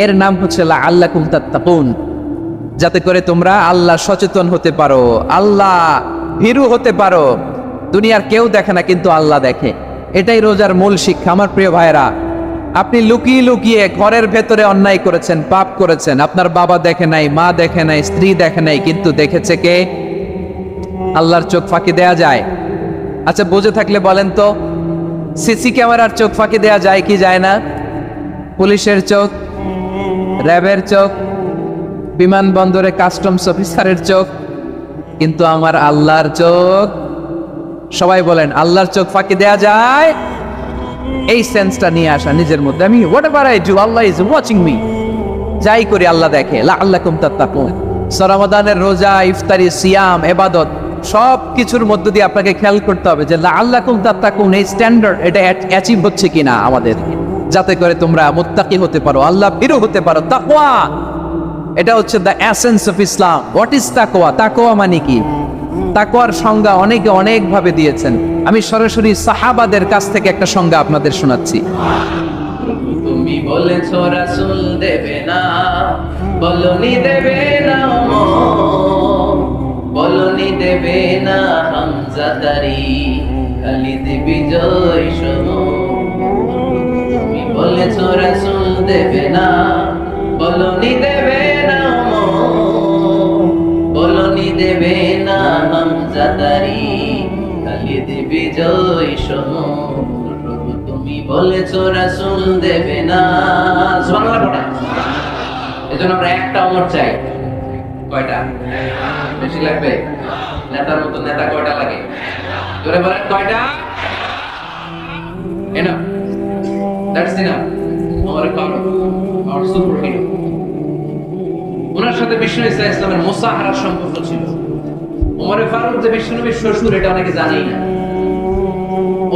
এর নাম হচ্ছে লাআল্লাকুম তাত্তাকুন, যাতে করে তোমরা আল্লাহ সচেতন হতে পারো, আল্লাহ ভীরু হতে পারো। দুনিয়ার কেউ দেখে না, কিন্তু আল্লাহ দেখে। এটাই রোজার মূল শিক্ষা। আমার প্রিয় ভাইরা, আপনি লুকিয়ে লুকিয়ে ঘরের ভেতরে অন্যায় করেছেন, পাপ করেছেন, আপনার বাবা দেখে নাই, মা দেখে নাই, স্ত্রী দেখে নাই, কিন্তু দেখেছে কে? আল্লাহর চোখ ফাঁকি দেয়া যায়? আচ্ছা বুঝে থাকলে বলেন তো, সিসি ক্যামেরার চোখ ফাঁকি দেয়া যায় কি যায় না? পুলিশের চোখ, র্যাবের চোখ, বিমানবন্দরে কাস্টমস অফিসারের চোখ, কিন্তু আমার আল্লাহর চোখ? সবাই বলেন আল্লাহর চোখ ফাঁকি দেয়া যায়? এই সেন্সটা নিয়ে আসা নিজের মধ্যে, আমি whatever I do Allah is watching me, যাই করি আল্লাহ দেখে। লাআল্লাকুম তাত্তাকুন। রমাদানের রোজা, ইফতারি, সিয়াম, ইবাদত সব কিছুর মধ্য দিয়ে আপনাকে খেয়াল করতে হবে যে লাআল্লাকুম তাত্তাকুন এই স্ট্যান্ডার্ড এটা অ্যাচিভ হচ্ছে কিনা আমাদের, যাতে করে তোমরা মুত্তাকি হতে পারো, আল্লাহ ভীরু হতে পারো। তাকওয়া, এটা হচ্ছে the essence of Islam. What is তাকওয়া? তাকওয়া মানে কি? তাকওয়ার সংজ্ঞা অনেকে অনেক ভাবে দিয়েছেন। আমি সরাসরি সাহাবাদের কাছ থেকে একটা সংজ্ঞা আপনাদের শোনাচ্ছি। তুমি বলেছো রাসূল দেবে না, বলনি দেবে না, বলনি দেবে না হামজা তারি, খালিদ বিজয় সম। তুমি বলেছো রাসূল দেবে না, বলনি দেবে না, বলনি দেবে না হামজা তারি, খালিদ বিজয় সম। তুমি বলেছো রাসূল দেবে না। সুবহানাল্লাহ পড়া। এজন্য আমরা একটা ওমর চাই। কয়টা? বেশি লাগবে? নেতার মতো নেতা কয়টা লাগে? জোরে বলেন কয়টা? Enough. That's enough. Omar Farooq আর সুপার হিরো। ওনার সাথে বিষ্ণু ইসলামের মুসাহারার সম্পর্ক ছিল। ওমর ফারুক যে বিষ্ণুনবীর শ্বশুর এটা অনেকে জানেই না।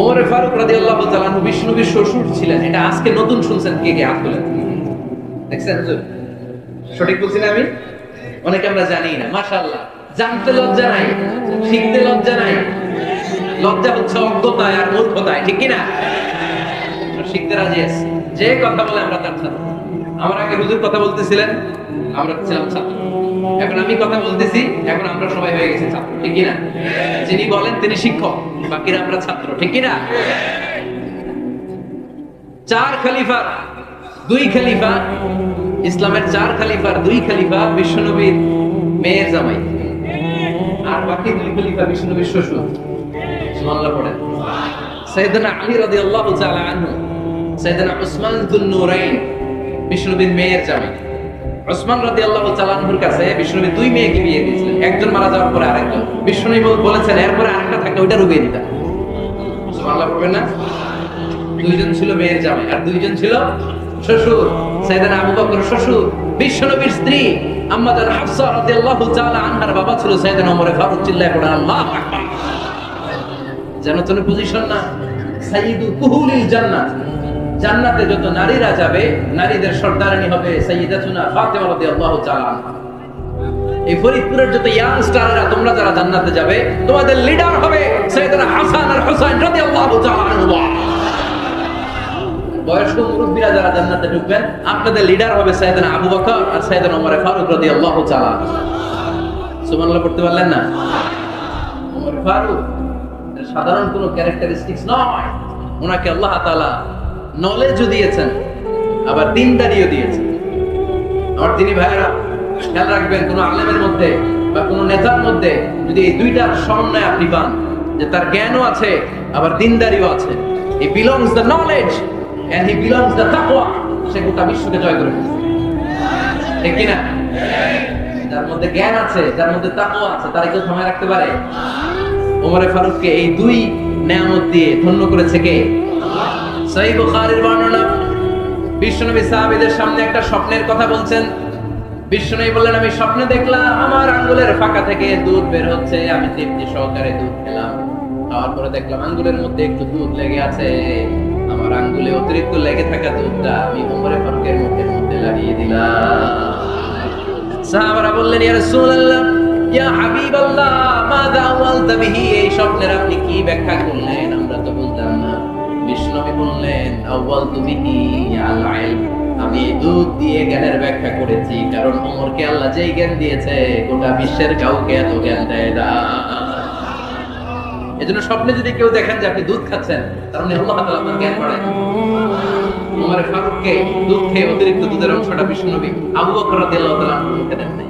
ওমর ফারুক রাদিয়াল্লাহু তাআলা আনহু বিষ্ণুনবীর শ্বশুর ছিলেন। এটা আজকে নতুন শুনছেন, কে কে হাত তোলেন? দেখছেন তো? সঠিক বলছি না আমি? অনেকে আমরা জানি না। মাশাআল্লাহ, জানতে লজ্জা নাই, শিখতে লজ্জা নাই। লজ্জা হচ্ছে অজ্ঞতায় আর মূর্খতায়, ঠিক কি না? শিখতে রাজি আছি। যে কথা বলে আমরা তার ছাত্র। আমার আগে হুজুর কথা বলতেছিলেন, আমরা ছিলাম ছাত্র। এখন আমি কথা বলতেছি, এখন আমরা সবাই হয়ে গেছি ছাত্র, ঠিক কি না? যিনি বলেন তিনি শিক্ষক, বাকিরা আমরা ছাত্র, ঠিক কি না? চার খলিফা, দুই খলিফা, ইসলামের চার খলিফার দুই খলিফা বিশ্বনবীর মেয়ের জামাই, আর বাকি দুই খলিফা বিশ্বনবীর শ্বশুর। সুবহানাল্লাহ পড়েন। সাইয়েদনা আলী রাদিয়াল্লাহু তাআলা আনহু, সাইয়েদনা উসমান যুন নূরাইন বিশ্বনবীর মেয়ের জামাই ওসমান রাদিয়াল্লাহু তাআলা আনহুর কাছে বিষ্ণুনবী দুই মেয়েকে বিয়ে দিয়েছিলেন, একজন মারা যাওয়ার পরে আরেকজন। বিষ্ণুনবী বলেছেন এরপরে আরেকটা থাকলে ওইটা রুবিয়ে দিতা। সুবহানাল্লাহ বলবেন না? দুইজন ছিল মেয়ের জামাই আর দুইজন ছিল শ্বশুর। সাইয়েদনা আবু বকর শ্বশুর, বিশ্বনবীর স্ত্রী আম্মা জান হাফসা রাদিয়াল্লাহু তাআলা আনহার বাবা ছিল সাইয়েদনা ওমর ফারুক। চিল্লায়ে পড়ে আল্লাহু আকবার। যেন তেন পজিশন না, সাইয়্যিদু কুহুলিল জান্নাত। জান্নাতে যত নারীরা যাবে, নারীদের সর্দারানী হবে সাইয়্যিদাতুনা ফাতেমা রাদিয়াল্লাহু তাআলা আনহা। এই ফরিদপুরের যত ইয়াংস্টাররা তোমরা যারা জান্নাতে যাবে, তোমাদের লিডার হবে সাইয়েদনা হাসান আর হুসাইন রাদিয়াল্লাহু তাআলা আনহুমা। বয়স্ক মুরব্বীরা যারা জান্নাতে ঢুকবেন, আপনাদের লিডার হবে সাইয়েদনা আবু বকর আর সাইয়েদনা ওমর ফারুক রাদিয়াল্লাহু তাআলা। সুবহানাল্লাহ পড়তে পারলেন না? ওমর ফারুক সাধারণ কোনো ক্যারেক্টারিস্টিক্স নয়, ওনাকে আল্লাহ তাআলা নলেজও দিয়েছেন, আবার দিনদারিও দিয়েছেন। আমার দিনী ভাইয়েরা খেয়াল রাখবেন, কোন আলেমের মধ্যে বা কোন নেতার মধ্যে যদি এই দুইটার সমন্বয় আপনি পান, যে তার জ্ঞানও আছে আবার দিনদারিও আছে, he belongs the knowledge and he belongs the তাকওয়া, সে গোটা বিশ্বকে জয় করে ফেলবে। ঠিক কি না? যার মধ্যে জ্ঞান আছে, যার মধ্যে তাকওয়া আছে, তারা কেউ থামায় রাখতে পারে? ওমর ফারুককে এই দুই নেয়ামত দিয়ে ধন্য করেছে কে? সহিহ বুখারীর বর্ণনা, বিশ্বনবী সাহাবীদের সামনে একটা স্বপ্নের কথা বলছেন। বিশ্বনবী বললেন, আমি স্বপ্নে দেখলাম আমার আঙ্গুলের ফাঁকা থেকে দুধ বের হচ্ছে, আমি তৃপ্তি সহকারে দুধ খেলাম। খাওয়ার পরে দেখলাম আঙ্গুলের মধ্যে একটু দুধ লেগে আছে। আমার আঙ্গুলে অতিরিক্ত লেগে থাকা দুধটা আমি ওমর ফারুকের মুখের মধ্যে লাগিয়ে দিলাম। সাহাবারা বললেন, ইয়া রাসূলুল্লাহ, ইয়া হাবিবাল্লাহ, মাযা আওয়ালতা বিহি, এই স্বপ্নের আপনি কি ব্যাখ্যা করলেন? আমরা তো বুঝলাম না। বিষ্ণুনবী বললেন, আওয়ালতু বিহি আল ইলম, আমি দুধ দিয়ে জ্ঞানের ব্যাখ্যা করেছি, কারণ ওমরকে আল্লাহ যেই জ্ঞান দিয়েছে গোটা বিশ্বের কাউকে এত জ্ঞান দেয় না। এজন্য স্বপ্নে যদি কেউ দেখেন যে আপনি দুধ খাচ্ছেন, তার মানে আল্লাহ তাআলা আপনার জ্ঞান বাড়ায়। ওমর ফারুককে দুধ খেয়ে অতিরিক্ত দুধের অংশটা বিষ্ণুনবী আবু বকর রাদিয়াল্লাহু তাআলা মুখে দেন নাই,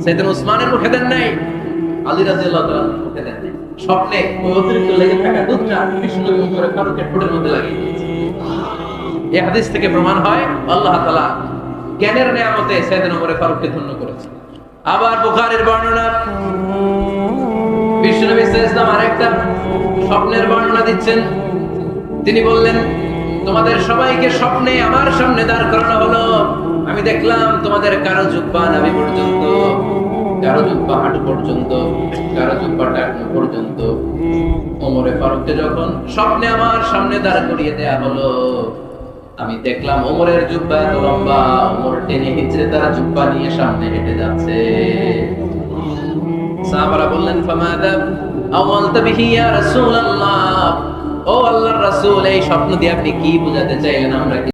সাইয়েদনা উসমানের মুখে দেন নাই, আলী রাদিয়াল্লাহু তাআলা মুখে দেন নাই। স্বপ্নে ওই অতিরিক্ত লেগে থাকা দুধটা বিষ্ণুনবী ওমর ফারুকের ঠোঁটের মধ্যে লাগিয়ে দিয়েছে। এই হাদিস থেকে প্রমাণ হয় আল্লাহ তাআলা জ্ঞানের নিয়ামতে সাইয়েদনা ওমর ফারুককে ধন্য করেছে। আবার বুখারীর বর্ণনা, বিশ্বনবী সাল্লাল্লাহু আলাইহি ওয়াসাল্লাম আরেকটা স্বপ্নের বর্ণনা দিচ্ছেন। তিনি বললেন, তোমাদের সবাইকে স্বপ্নে আমার সামনে দাঁড় করানো হলো। আমি দেখলাম তোমাদের কারো জুব্বা নাভি পর্যন্ত, কারো জুব্বা হাঁটু পর্যন্ত, কারো জুব্বা টাকনু পর্যন্ত। ওমর ফারুককে যখন স্বপ্নে আমার সামনে দাঁড় করিয়ে দেয়া হলো, আমি দেখলাম ওমরের জুব্বা এত লম্বা, ওমর টেনে হিচড়ে তারা জুব্বা নিয়ে সামনে হেঁটে যাচ্ছে। সাহাবারা বললেন, ফামাদা আওয়ালতা বিহি ইয়া রাসূলুল্লাহ, ও আল্লাহর রাসূল, এই স্বপ্ন দিয়ে আপনি কি বোঝাতে চাইলেন? আমরা